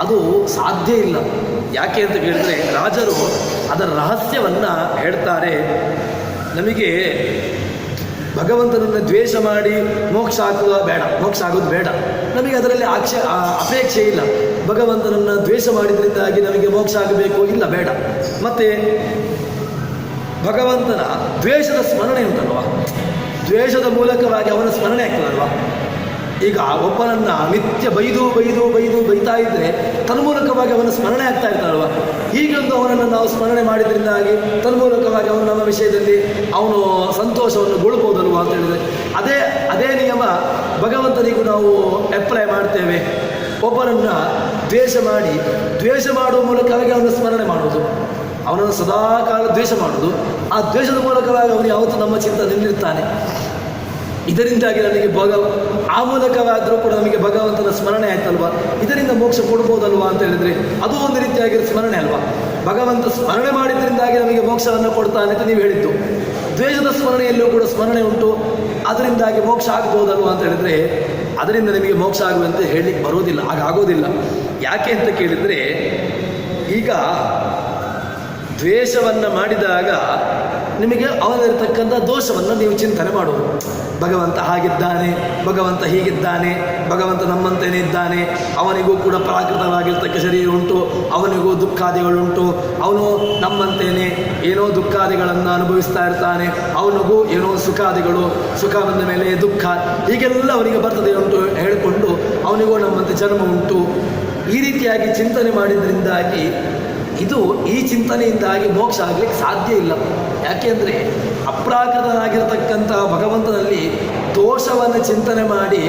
ಅದು ಸಾಧ್ಯ ಇಲ್ಲ. ಯಾಕೆ ಅಂತ ಕೇಳಿದರೆ ರಾಜರು ಅದರ ರಹಸ್ಯವನ್ನು ಹೇಳ್ತಾರೆ. ನಮಗೆ ಭಗವಂತನನ್ನು ದ್ವೇಷ ಮಾಡಿ ಮೋಕ್ಷ ಆಗೋದು ಬೇಡ. ನಮಗೆ ಅದರಲ್ಲಿ ಅಪೇಕ್ಷೆ ಇಲ್ಲ. ಭಗವಂತನನ್ನು ದ್ವೇಷ ಮಾಡಿದ್ರಿಂದಾಗಿ ನಮಗೆ ಮೋಕ್ಷ ಆಗಬೇಕು ಇಲ್ಲ, ಬೇಡ. ಮತ್ತು ಭಗವಂತನ ದ್ವೇಷದ ಸ್ಮರಣೆ ಉಂಟಲ್ವ, ದ್ವೇಷದ ಮೂಲಕವಾಗಿ ಅವನ ಸ್ಮರಣೆ ಆಗ್ತದಲ್ವ. ಈಗ ಒಬ್ಬನನ್ನು ನಿತ್ಯ ಬೈತಾ ಇದ್ದರೆ ತನ್ಮೂಲಕವಾಗಿ ಅವನ ಸ್ಮರಣೆ ಆಗ್ತಾ ಇರ್ತಾರಲ್ವ. ಹೀಗೊಂದು ಅವನನ್ನು ನಾವು ಸ್ಮರಣೆ ಮಾಡಿದ್ರಿಂದಾಗಿ ತನ್ಮೂಲಕವಾಗಿ ಅವನು ನಮ್ಮ ವಿಷಯದಲ್ಲಿ ಅವನು ಸಂತೋಷವನ್ನು ಗೊಳ್ಬೋದಲ್ವ ಅಂತ ಹೇಳಿದರೆ ಅದೇ ನಿಯಮ ಭಗವಂತನಿಗೂ ನಾವು ಅಪ್ಲೈ ಮಾಡ್ತೇವೆ. ಒಬ್ಬರನ್ನು ದ್ವೇಷ ಮಾಡುವ ಮೂಲಕವಾಗಿ ಅವನ ಸ್ಮರಣೆ ಮಾಡುವುದು, ಅವನನ್ನು ಸದಾಕಾಲ ದ್ವೇಷ ಮಾಡುವುದು. ಆ ದ್ವೇಷದ ಮೂಲಕವಾಗಿ ಅವನು ಯಾವತ್ತೂ ನಮ್ಮ ಚಿಂತನೆಯಲ್ಲಿರ್ತಾನೆ. ಇದರಿಂದಾಗಿ ನಮಗೆ ಆ ಮೂಲಕವಾದರೂ ಕೂಡ ನಮಗೆ ಭಗವಂತನ ಸ್ಮರಣೆ ಆಯ್ತಲ್ವ, ಇದರಿಂದ ಮೋಕ್ಷ ಕೊಡ್ಬೋದಲ್ವಾ ಅಂತ ಹೇಳಿದರೆ ಅದು ಒಂದು ರೀತಿಯಾಗಿರೋ ಸ್ಮರಣೆ ಅಲ್ವಾ. ಭಗವಂತ ಸ್ಮರಣೆ ಮಾಡಿದ್ರಿಂದಾಗಿ ನಮಗೆ ಮೋಕ್ಷವನ್ನು ಕೊಡ್ತಾನೆ ಅಂತ ನೀವು ಹೇಳಿದ್ದು. ದ್ವೇಷದ ಸ್ಮರಣೆಯಲ್ಲೂ ಕೂಡ ಸ್ಮರಣೆ ಉಂಟು, ಅದರಿಂದಾಗಿ ಮೋಕ್ಷ ಆಗ್ಬೋದಲ್ವಾ ಅಂತ ಹೇಳಿದರೆ ಅದರಿಂದ ನಿಮಗೆ ಮೋಕ್ಷ ಆಗುವಂತೆ ಹೇಳಲಿಕ್ಕೆ ಬರೋದಿಲ್ಲ, ಆಗೋದಿಲ್ಲ. ಯಾಕೆ ಅಂತ ಕೇಳಿದರೆ ಈಗ ದ್ವೇಷವನ್ನು ಮಾಡಿದಾಗ ನಿಮಗೆ ಅವನಿರ್ತಕ್ಕಂಥ ದೋಷವನ್ನು ನೀವು ಚಿಂತನೆ ಮಾಡುವುದು. ಭಗವಂತ ಹಾಗಿದ್ದಾನೆ, ಭಗವಂತ ಹೀಗಿದ್ದಾನೆ, ಭಗವಂತ ನಮ್ಮಂತೆಯೇ ಇದ್ದಾನೆ, ಅವನಿಗೂ ಕೂಡ ಪ್ರಾಕೃತವಾಗಿರ್ತಕ್ಕ ಶರೀರ ಉಂಟು, ಅವನಿಗೂ ದುಃಖಾದಿಗಳುಂಟು, ಅವನು ನಮ್ಮಂತೆಯೇ ಏನೋ ದುಃಖಾದಿಗಳನ್ನು ಅನುಭವಿಸ್ತಾ ಇರ್ತಾನೆ, ಅವನಿಗೂ ಏನೋ ಸುಖಾದಿಗಳು, ಸುಖ ಬಂದ ಮೇಲೆ ದುಃಖ, ಹೀಗೆಲ್ಲ ಅವನಿಗೆ ಬರ್ತದೆ ಉಂಟು ಹೇಳಿಕೊಂಡು ಅವನಿಗೂ ನಮ್ಮಂತೆ ಜನ್ಮ ಉಂಟು. ಈ ರೀತಿಯಾಗಿ ಚಿಂತನೆ ಮಾಡಿದ್ರಿಂದಾಗಿ ಈ ಚಿಂತನೆಯಿಂದಾಗಿ ಮೋಕ್ಷ ಆಗಲಿಕ್ಕೆ ಸಾಧ್ಯ ಇಲ್ಲ. ಯಾಕೆಂದರೆ ಅಪ್ರಾಕೃತನಾಗಿರತಕ್ಕಂಥ ಭಗವಂತನಲ್ಲಿ ದೋಷವನ್ನು ಚಿಂತನೆ ಮಾಡಿ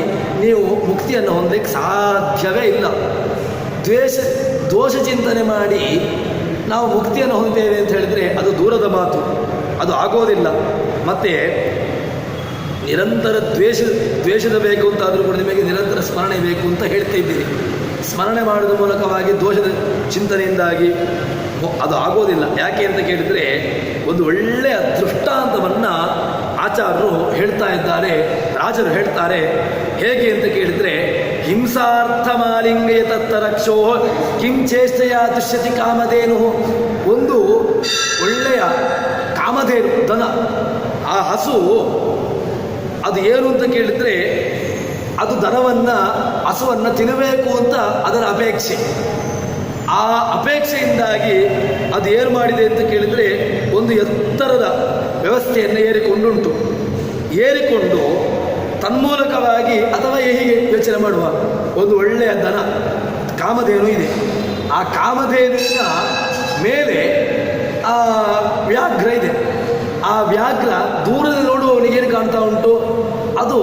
ನೀವು ಮುಕ್ತಿಯನ್ನು ಹೊಂದಲಿಕ್ಕೆ ಸಾಧ್ಯವೇ ಇಲ್ಲ. ದೋಷ ಚಿಂತನೆ ಮಾಡಿ ನಾವು ಮುಕ್ತಿಯನ್ನು ಹೊಂದೇವೆ ಅಂತ ಹೇಳಿದರೆ ಅದು ದೂರದ ಮಾತು, ಅದು ಆಗೋದಿಲ್ಲ. ಮತ್ತು ನಿರಂತರ ದ್ವೇಷದ ಬೇಕು ಅಂತಾದರೂ ಕೂಡ ನಿಮಗೆ ನಿರಂತರ ಸ್ಮರಣೆ ಬೇಕು ಅಂತ ಹೇಳ್ತಾ ಇದ್ದೀರಿ. ಸ್ಮರಣೆ ಮಾಡೋದ್ರ ಮೂಲಕವಾಗಿ ದೋಷದ ಚಿಂತನೆಯಿಂದಾಗಿ ಅದು ಆಗೋದಿಲ್ಲ. ಯಾಕೆ ಅಂತ ಕೇಳಿದರೆ ಒಂದು ಒಳ್ಳೆಯ ದೃಷ್ಟಾಂತವನ್ನು ಆಚಾರ್ಯರು ಹೇಳ್ತಾ ಇದ್ದಾರೆ, ರಾಜರು ಹೇಳ್ತಾರೆ. ಹೇಗೆ ಅಂತ ಕೇಳಿದರೆ ಹಿಂಸಾರ್ಥ ಮಾಲಿಂಗಯ ತತ್ತರಕ್ಷೋ ಕಿಂಚೇಷ್ಟಯ ದುಷ್ಯತಿ ಕಾಮಧೇನು. ಒಂದು ಒಳ್ಳೆಯ ಕಾಮಧೇನು ದನ, ಆ ಹಸು ಅದು ಏನು ಅಂತ ಕೇಳಿದರೆ ಅದು ಹಸುವನ್ನು ತಿನ್ನಬೇಕು ಅಂತ ಅದರ ಅಪೇಕ್ಷೆ. ಆ ಅಪೇಕ್ಷೆಯಿಂದಾಗಿ ಅದು ಏನು ಮಾಡಿದೆ ಅಂತ ಕೇಳಿದರೆ ಒಂದು ಎತ್ತರದ ವ್ಯವಸ್ಥೆಯನ್ನು ಏರಿಕೊಂಡು ತನ್ಮೂಲಕವಾಗಿ ಅಥವಾ ಹೀಗೆ ಯೋಚನೆ ಮಾಡುವ ಒಂದು ಒಳ್ಳೆಯ ದನ ಕಾಮಧೇನು ಇದೆ. ಆ ಕಾಮಧೇನುವಿನ ಮೇಲೆ ಆ ವ್ಯಾಘ್ರ ಇದೆ. ಆ ವ್ಯಾಘ್ರ ದೂರದಲ್ಲಿ ನೋಡುವವನಿಗೇನು ಕಾಣ್ತಾ ಉಂಟು, ಅದು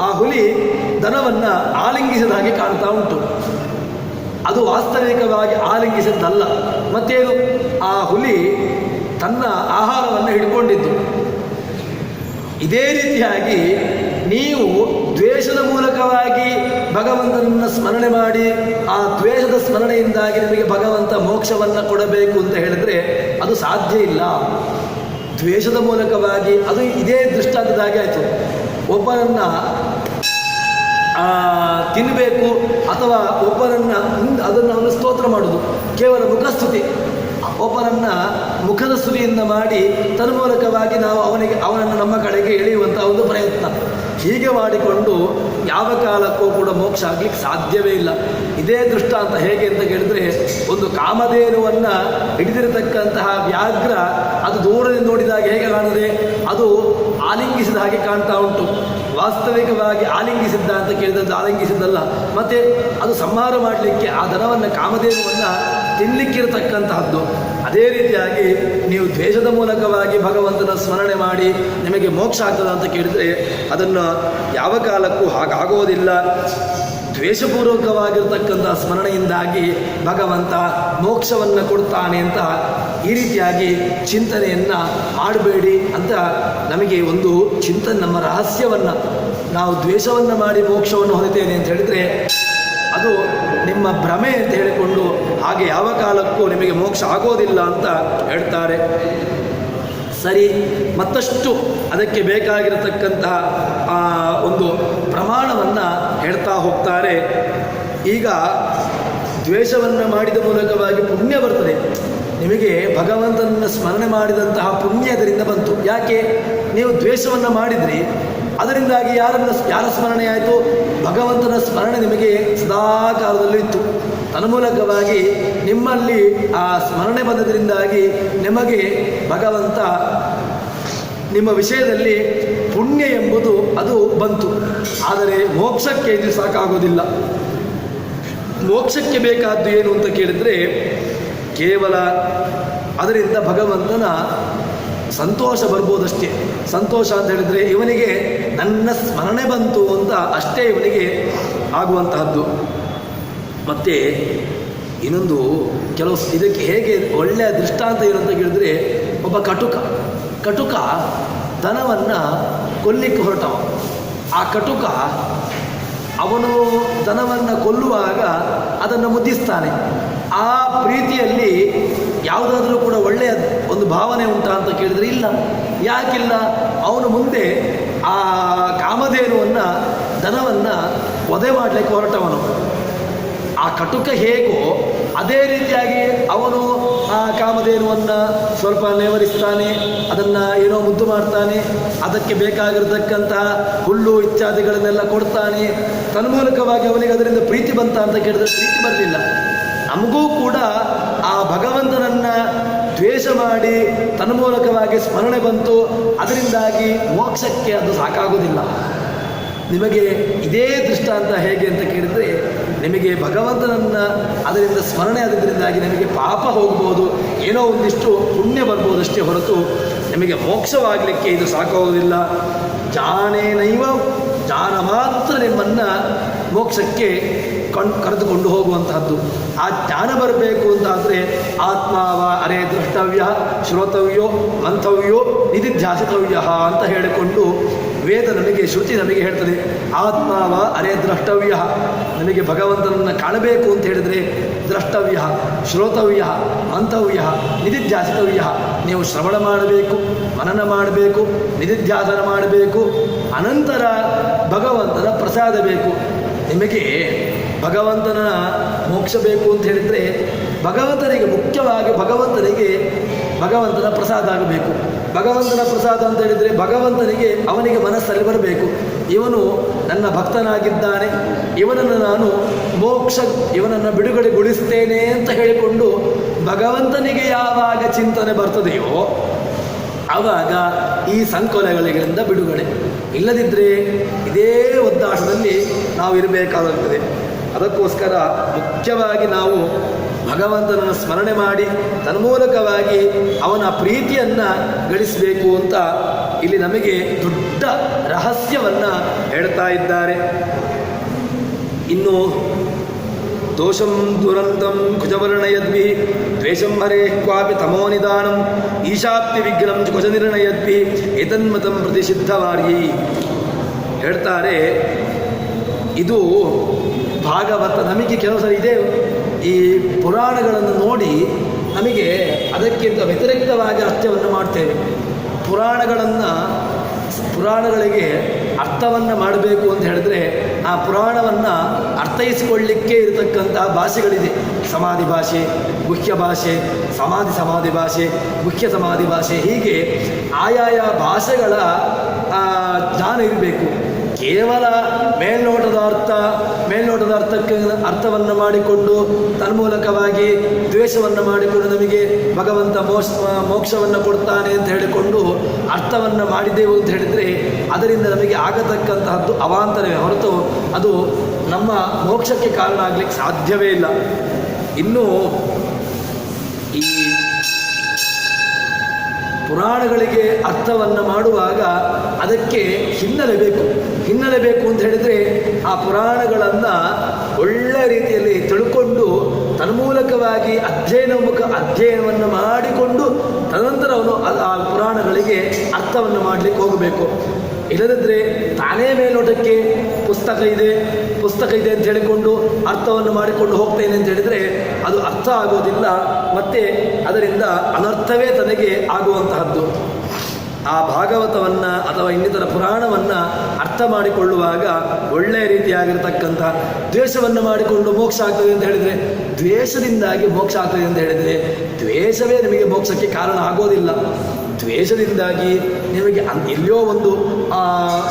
ಆ ಹುಲಿ ದನವನ್ನು ಆಲಿಂಗಿಸಿದ ಹಾಗೆ ಕಾಣ್ತಾ ಉಂಟು. ಅದು ವಾಸ್ತವಿಕವಾಗಿ ಆಲಿಂಗಿಸಿದ್ದಲ್ಲ. ಮತ್ತೇನು, ಆ ಹುಲಿ ತನ್ನ ಆಹಾರವನ್ನು ಹಿಡ್ಕೊಂಡಿದ್ದು. ಇದೇ ರೀತಿಯಾಗಿ ನೀವು ದ್ವೇಷದ ಮೂಲಕವಾಗಿ ಭಗವಂತನನ್ನು ಸ್ಮರಣೆ ಮಾಡಿ ಆ ದ್ವೇಷದ ಸ್ಮರಣೆಯಿಂದಾಗಿ ನಿಮಗೆ ಭಗವಂತ ಮೋಕ್ಷವನ್ನು ಕೊಡಬೇಕು ಅಂತ ಹೇಳಿದರೆ ಅದು ಸಾಧ್ಯ ಇಲ್ಲ. ದ್ವೇಷದ ಮೂಲಕವಾಗಿ ಅದು ಇದೇ ದೃಷ್ಟಾಂತದಾಗಿ ಆಯಿತು. ಒಬ್ಬರನ್ನು ತಿನ್ನಬೇಕು ಅಥವಾ ಒಬ್ಬರನ್ನು ಅದನ್ನು ಅವನು ಸ್ತೋತ್ರ ಮಾಡೋದು ಕೇವಲ ಮುಖಸ್ತುತಿ, ಒಬ್ಬರನ್ನು ಮುಖದ ಸ್ತುತಿಯಿಂದ ಮಾಡಿ ತನ್ಮೂಲಕವಾಗಿ ನಾವು ಅವನನ್ನು ನಮ್ಮ ಕಡೆಗೆ ಎಳೆಯುವಂಥ ಒಂದು ಪ್ರಯತ್ನ. ಹೀಗೆ ಮಾಡಿಕೊಂಡು ಯಾವ ಕಾಲಕ್ಕೂ ಕೂಡ ಮೋಕ್ಷ ಆಗಲಿಕ್ಕೆ ಸಾಧ್ಯವೇ ಇಲ್ಲ. ಇದೇ ದೃಷ್ಟಾಂತ ಹೇಗೆ ಅಂತ ಕೇಳಿದರೆ, ಒಂದು ಕಾಮಧೇನುವನ್ನು ಹಿಡಿದಿರತಕ್ಕಂತಹ ವ್ಯಾಘ್ರ ಅದು ದೂರದಿಂದ ನೋಡಿದಾಗ ಹೇಗೆ ಕಾಣುತ್ತದೆ? ಅದು ಆಲಿಂಗಿಸಿದ ಹಾಗೆ ಕಾಣ್ತಾ ಉಂಟು. ವಾಸ್ತವಿಕವಾಗಿ ಆಲಿಂಗಿಸಿದ್ದ ಅಂತ ಕೇಳಿದದ್ದು ಆಲಿಂಗಿಸಿದ್ದಲ್ಲ. ಮತ್ತು ಅದು ಸಂಹಾರ ಮಾಡಲಿಕ್ಕೆ ಆ ದನವನ್ನು ಕಾಮಧೇನುವನ್ನು ತಿನ್ನಲಿಕ್ಕಿರತಕ್ಕಂತಹದ್ದು. ಅದೇ ರೀತಿಯಾಗಿ ನೀವು ದ್ವೇಷದ ಮೂಲಕವಾಗಿ ಭಗವಂತನ ಸ್ಮರಣೆ ಮಾಡಿ ನಿಮಗೆ ಮೋಕ್ಷ ಆಗ್ತದೆ ಅಂತ ಕೇಳಿದರೆ ಅದನ್ನು ಯಾವ ಕಾಲಕ್ಕೂ ಹಾಗಾಗೋದಿಲ್ಲ. ದ್ವೇಷಪೂರ್ವಕವಾಗಿರ್ತಕ್ಕಂಥ ಸ್ಮರಣೆಯಿಂದಾಗಿ ಭಗವಂತ ಮೋಕ್ಷವನ್ನು ಕೊಡ್ತಾನೆ ಅಂತ ಈ ರೀತಿಯಾಗಿ ಚಿಂತನೆಯನ್ನು ಮಾಡಬೇಡಿ ಅಂತ ನಮಗೆ ಒಂದು ಚಿಂತನೆ, ನಮ್ಮ ರಹಸ್ಯವನ್ನು. ನಾವು ದ್ವೇಷವನ್ನು ಮಾಡಿ ಮೋಕ್ಷವನ್ನು ಹೊಂದುತ್ತೇನೆ ಅಂತ ಹೇಳಿದರೆ ಅದು ನಿಮ್ಮ ಭ್ರಮೆ ಅಂತ ಹೇಳಿಕೊಂಡು ಹಾಗೆ ಯಾವ ಕಾಲಕ್ಕೂ ನಿಮಗೆ ಮೋಕ್ಷ ಆಗೋದಿಲ್ಲ ಅಂತ ಹೇಳ್ತಾರೆ. ಸರಿ, ಮತ್ತಷ್ಟು ಅದಕ್ಕೆ ಬೇಕಾಗಿರತಕ್ಕಂತಹ ಒಂದು ಪ್ರಮಾಣವನ್ನು ಹೇಳ್ತಾ ಹೋಗ್ತಾರೆ. ಈಗ ದ್ವೇಷವನ್ನು ಮಾಡಿದ ಮೂಲಕವಾಗಿ ಪುಣ್ಯ ಬರ್ತದೆ. ನಿಮಗೆ ಭಗವಂತನನ್ನು ಸ್ಮರಣೆ ಮಾಡಿದಂತಹ ಪುಣ್ಯ ಅದರಿಂದ ಬಂತು. ಯಾಕೆ? ನೀವು ದ್ವೇಷವನ್ನು ಮಾಡಿದ್ರಿ, ಅದರಿಂದಾಗಿ ಯಾರ ಸ್ಮರಣೆ ಆಯಿತು? ಭಗವಂತನ ಸ್ಮರಣೆ ನಿಮಗೆ ಸದಾಕಾಲದಲ್ಲೂ ಇತ್ತು. ತನ್ಮೂಲಕವಾಗಿ ನಿಮ್ಮಲ್ಲಿ ಆ ಸ್ಮರಣೆ ಬಂದದ್ರಿಂದಾಗಿ ನಿಮಗೆ ಭಗವಂತ ನಿಮ್ಮ ವಿಷಯದಲ್ಲಿ ಪುಣ್ಯ ಎಂಬುದು ಅದು ಬಂತು. ಆದರೆ ಮೋಕ್ಷಕ್ಕೆ ಇದು ಸಾಕಾಗೋದಿಲ್ಲ. ಮೋಕ್ಷಕ್ಕೆ ಬೇಕಾದ್ದು ಏನು ಅಂತ ಕೇಳಿದರೆ ಕೇವಲ ಅದರಿಂದ ಭಗವಂತನ ಸಂತೋಷ ಬರ್ಬೋದಷ್ಟೇ. ಸಂತೋಷ ಅಂತ ಹೇಳಿದರೆ ಇವನಿಗೆ ನನ್ನ ಸ್ಮರಣೆ ಬಂತು ಅಂತ ಅಷ್ಟೇ ಇವನಿಗೆ ಆಗುವಂತಹದ್ದು. ಮತ್ತು ಇನ್ನೊಂದು ಕೆಲವು ಇದಕ್ಕೆ ಹೇಗೆ ಒಳ್ಳೆಯ ದೃಷ್ಟಾಂತ ಏನು ಅಂತ ಕೇಳಿದರೆ, ಒಬ್ಬ ಕಟುಕ ದನವನ್ನು ಕೊಲ್ಲಿಕ್ಕೆ ಹೊರಟವ. ಆ ಕಟುಕ ಅವನು ದನವನ್ನು ಕೊಲ್ಲುವಾಗ ಅದನ್ನು ಮುದ್ದಿಸ್ತಾನೆ. ಆ ಪ್ರೀತಿಯಲ್ಲಿ ಯಾವುದಾದ್ರೂ ಕೂಡ ಒಳ್ಳೆಯ ಒಂದು ಭಾವನೆ ಉಂಟಾ ಅಂತ ಕೇಳಿದರೆ ಇಲ್ಲ. ಯಾಕಿಲ್ಲ? ಅವನು ಮುಂದೆ ಆ ಕಾಮಧೇನುವನ್ನು ದನವನ್ನು ವಧೆ ಮಾಡಲಿಕ್ಕೆ ಹೊರಟವನು. ಆ ಕಟುಕ ಹೇಗೋ ಅದೇ ರೀತಿಯಾಗಿ ಅವನು ಆ ಕಾಮಧೇನುವನ್ನು ಸ್ವಲ್ಪ ನೇವರಿಸ್ತಾನೆ, ಅದನ್ನು ಏನೋ ಮುದ್ದು ಮಾಡ್ತಾನೆ, ಅದಕ್ಕೆ ಬೇಕಾಗಿರತಕ್ಕಂತಹ ಹುಲ್ಲು ಇತ್ಯಾದಿಗಳನ್ನೆಲ್ಲ ಕೊಡ್ತಾನೆ. ತನ್ಮೂಲಕವಾಗಿ ಅವನಿಗೆ ಅದರಿಂದ ಪ್ರೀತಿ ಬಂತ ಅಂತ ಕೇಳಿದ್ರೆ ಪ್ರೀತಿ ಬರಲಿಲ್ಲ. ನಮಗೂ ಕೂಡ ಆ ಭಗವಂತನನ್ನು ದ್ವೇಷ ಮಾಡಿ ತನ್ಮೂಲಕವಾಗಿ ಸ್ಮರಣೆ ಬಂತು, ಅದರಿಂದಾಗಿ ಮೋಕ್ಷಕ್ಕೆ ಅದು ಸಾಕಾಗೋದಿಲ್ಲ. ನಿಮಗೆ ಇದೇ ದೃಷ್ಟಾಂತ ಹೇಗೆ ಅಂತ ಕೇಳಿದರೆ, ನಿಮಗೆ ಭಗವಂತನನ್ನು ಅದರಿಂದ ಸ್ಮರಣೆ ಆದ್ದರಿಂದಾಗಿ ನಿಮಗೆ ಪಾಪ ಹೋಗ್ಬೋದು, ಏನೋ ಒಂದಿಷ್ಟು ಪುಣ್ಯ ಬರ್ಬೋದಷ್ಟೇ ಹೊರತು ನಿಮಗೆ ಮೋಕ್ಷವಾಗಲಿಕ್ಕೆ ಇದು ಸಾಕಾಗೋದಿಲ್ಲ. ಜ್ಞಾನೇನೈವ, ಜ್ಞಾನ ಮಾತ್ರ ನಿಮ್ಮನ್ನು ಮೋಕ್ಷಕ್ಕೆ ಕರೆದುಕೊಂಡು ಹೋಗುವಂತಹದ್ದು. ಆ ಜ್ಞಾನ ಬರಬೇಕು ಅಂತಾದರೆ ಆತ್ಮಾವ ಅರೆ ದ್ರಷ್ಟವ್ಯ ಶ್ರೋತವ್ಯೋ ಮಂತವ್ಯೋ ನಿಧಿಧ್ಯಾಸಿತವ್ಯ ಅಂತ ಹೇಳಿಕೊಂಡು ವೇದ ನಮಗೆ, ಶ್ರುತಿ ನಮಗೆ ಹೇಳ್ತದೆ, ಆತ್ಮಾವ ಅರೆ ದ್ರಷ್ಟವ್ಯ, ನಮಗೆ ಭಗವಂತನನ್ನು ಕಾಣಬೇಕು ಅಂತ ಹೇಳಿದರೆ ದ್ರಷ್ಟವ್ಯ, ಶ್ರೋತವ್ಯ, ಮಂತವ್ಯ, ನಿಧಿಧ್ಯಾಸಿತವ್ಯ. ನೀವು ಶ್ರವಣ ಮಾಡಬೇಕು, ಮನನ ಮಾಡಬೇಕು, ನಿಧಿಧ್ಯಾಸನ ಮಾಡಬೇಕು, ಅನಂತರ ಭಗವಂತನ ಪ್ರಸಾದ ಬೇಕು. ನಿಮಗೆ ಭಗವಂತನ ಮೋಕ್ಷ ಬೇಕು ಅಂತ ಹೇಳಿದರೆ ಭಗವಂತನಿಗೆ ಮುಖ್ಯವಾಗಿ ಭಗವಂತನ ಪ್ರಸಾದ ಆಗಬೇಕು. ಭಗವಂತನ ಪ್ರಸಾದ ಅಂತ ಹೇಳಿದರೆ ಭಗವಂತನಿಗೆ ಅವನಿಗೆ ಮನಸ್ಸಲ್ಲಿ ಬರಬೇಕು, ಇವನು ನನ್ನ ಭಕ್ತನಾಗಿದ್ದಾನೆ, ಇವನನ್ನು ನಾನು ಇವನನ್ನು ಬಿಡುಗಡೆಗೊಳಿಸ್ತೇನೆ ಅಂತ ಹೇಳಿಕೊಂಡು ಭಗವಂತನಿಗೆ ಯಾವಾಗ ಚಿಂತನೆ ಬರ್ತದೆಯೋ ಆವಾಗ ಈ ಸಂಕೋಲೆಗಳಿಂದ ಬಿಡುಗಡೆ. ಇಲ್ಲದಿದ್ದರೆ ಇದೇ ಒದ್ದಾಟದಲ್ಲಿ ನಾವು ಇರಬೇಕಾಗುತ್ತದೆ. ಅದಕ್ಕೋಸ್ಕರ ಮುಖ್ಯವಾಗಿ ನಾವು ಭಗವಂತನನ್ನು ಸ್ಮರಣೆ ಮಾಡಿ ತನ್ಮೂಲಕವಾಗಿ ಅವನ ಪ್ರೀತಿಯನ್ನು ಗಳಿಸಬೇಕು ಅಂತ ಇಲ್ಲಿ ನಮಗೆ ದೊಡ್ಡ ರಹಸ್ಯವನ್ನು ಹೇಳ್ತಾ ಇದ್ದಾರೆ. ಇನ್ನು ದೋಷಂ ದುರಂತಂ ಕುಜವರ್ಣಯದ್ಭಿ ದ್ವೇಷಂ ಹರೇ ಕ್ವಾಪಿ ತಮೋ ನಿಧಾನಂ ಈಶಾಪ್ತಿ ವಿಘ್ನಂ ಕುಜ ನಿರ್ಣಯದ್ಭಿ ಏತನ್ಮತಂ ಪ್ರತಿಷಿದ್ಧವಾರ್ಯಿ. ಹೇಳ್ತಾರೆ ಇದು ಭಾಗವತ. ನಮಗೆ ಕೆಲವು ಸರಿ ಇದೆ ಈ ಪುರಾಣಗಳನ್ನು ನೋಡಿ ನಮಗೆ ಅದಕ್ಕಿಂತ ವ್ಯತಿರಿಕ್ತವಾಗಿ ಅರ್ಥವನ್ನು ಮಾಡ್ತೇವೆ. ಪುರಾಣಗಳಿಗೆ ಅರ್ಥವನ್ನು ಮಾಡಬೇಕು ಅಂತ ಹೇಳಿದ್ರೆ ಆ ಪುರಾಣವನ್ನು ಅರ್ಥೈಸಿಕೊಳ್ಳಿಕ್ಕೆ ಇರತಕ್ಕಂತಹ ಭಾಷೆಗಳಿದೆ. ಸಮಾಧಿ ಭಾಷೆ, ಗುಹ್ಯ ಭಾಷೆ, ಸಮಾಧಿ ಭಾಷೆ, ಗುಹ್ಯ ಸಮಾಧಿ ಭಾಷೆ, ಹೀಗೆ ಆಯಾಯ ಭಾಷೆಗಳ ಜ್ಞಾನ ಇರಬೇಕು. ಕೇವಲ ಮೇಲ್ನೋಟದ ಅರ್ಥಕ್ಕೆ ಅರ್ಥವನ್ನು ಮಾಡಿಕೊಂಡು ತನ್ಮೂಲಕವಾಗಿ ದ್ವೇಷವನ್ನು ಮಾಡಿಕೊಂಡು ನಮಗೆ ಭಗವಂತ ಮೋಕ್ಷವನ್ನು ಕೊಡ್ತಾನೆ ಅಂತ ಹೇಳಿಕೊಂಡು ಅರ್ಥವನ್ನು ಮಾಡಿದೆವು ಅಂತ ಹೇಳಿದರೆ ಅದರಿಂದ ನಮಗೆ ಆಗತಕ್ಕಂತಹದ್ದು ಅವಾಂತರವೇ ಹೊರತು ಅದು ನಮ್ಮ ಮೋಕ್ಷಕ್ಕೆ ಕಾರಣ ಆಗಲಿಕ್ಕೆ ಸಾಧ್ಯವೇ ಇಲ್ಲ. ಇನ್ನು ಈ ಪುರಾಣಗಳಿಗೆ ಅರ್ಥವನ್ನು ಮಾಡುವಾಗ ಅದಕ್ಕೆ ಹಿನ್ನೆಲೆ ಬೇಕು ಅಂತ ಹೇಳಿದರೆ ಆ ಪುರಾಣಗಳನ್ನು ಒಳ್ಳೆಯ ರೀತಿಯಲ್ಲಿ ತಿಳ್ಕೊಂಡು ತನ್ಮೂಲಕವಾಗಿ ಅಧ್ಯಯನವನ್ನು ಮಾಡಿಕೊಂಡು ತದನಂತರ ಅವನು ಆ ಪುರಾಣಗಳಿಗೆ ಅರ್ಥವನ್ನು ಮಾಡಲಿಕ್ಕೆ ಹೋಗಬೇಕು. ಇಲ್ಲದಿದ್ದರೆ ತಾನೇ ಮೇಲ್ನೋಟಕ್ಕೆ ಪುಸ್ತಕ ಇದೆ ಅಂತ ಹೇಳಿಕೊಂಡು ಅರ್ಥವನ್ನು ಮಾಡಿಕೊಂಡು ಹೋಗ್ತೇನೆ ಅಂತ ಹೇಳಿದರೆ ಅದು ಅರ್ಥ ಆಗೋದಿಲ್ಲ, ಮತ್ತು ಅದರಿಂದ ಅನರ್ಥವೇ ತನಗೆ ಆಗುವಂತಹದ್ದು. ಆ ಭಾಗವತವನ್ನು ಅಥವಾ ಇನ್ನಿತರ ಪುರಾಣವನ್ನು ಅರ್ಥ ಮಾಡಿಕೊಳ್ಳುವಾಗ ಒಳ್ಳೆಯ ರೀತಿಯಾಗಿರ್ತಕ್ಕಂಥ ದ್ವೇಷವನ್ನು ಮಾಡಿಕೊಂಡು ಮೋಕ್ಷ ಆಗ್ತದೆ ಅಂತ ಹೇಳಿದರೆ, ದ್ವೇಷದಿಂದಾಗಿ ಮೋಕ್ಷ ಆಗ್ತದೆ ಅಂತ ಹೇಳಿದರೆ ದ್ವೇಷವೇ ನಿಮಗೆ ಮೋಕ್ಷಕ್ಕೆ ಕಾರಣ ಆಗೋದಿಲ್ಲ. ದ್ವೇಷದಿಂದಾಗಿ ನಿಮಗೆ ಎಲ್ಲಿಯೋ ಒಂದು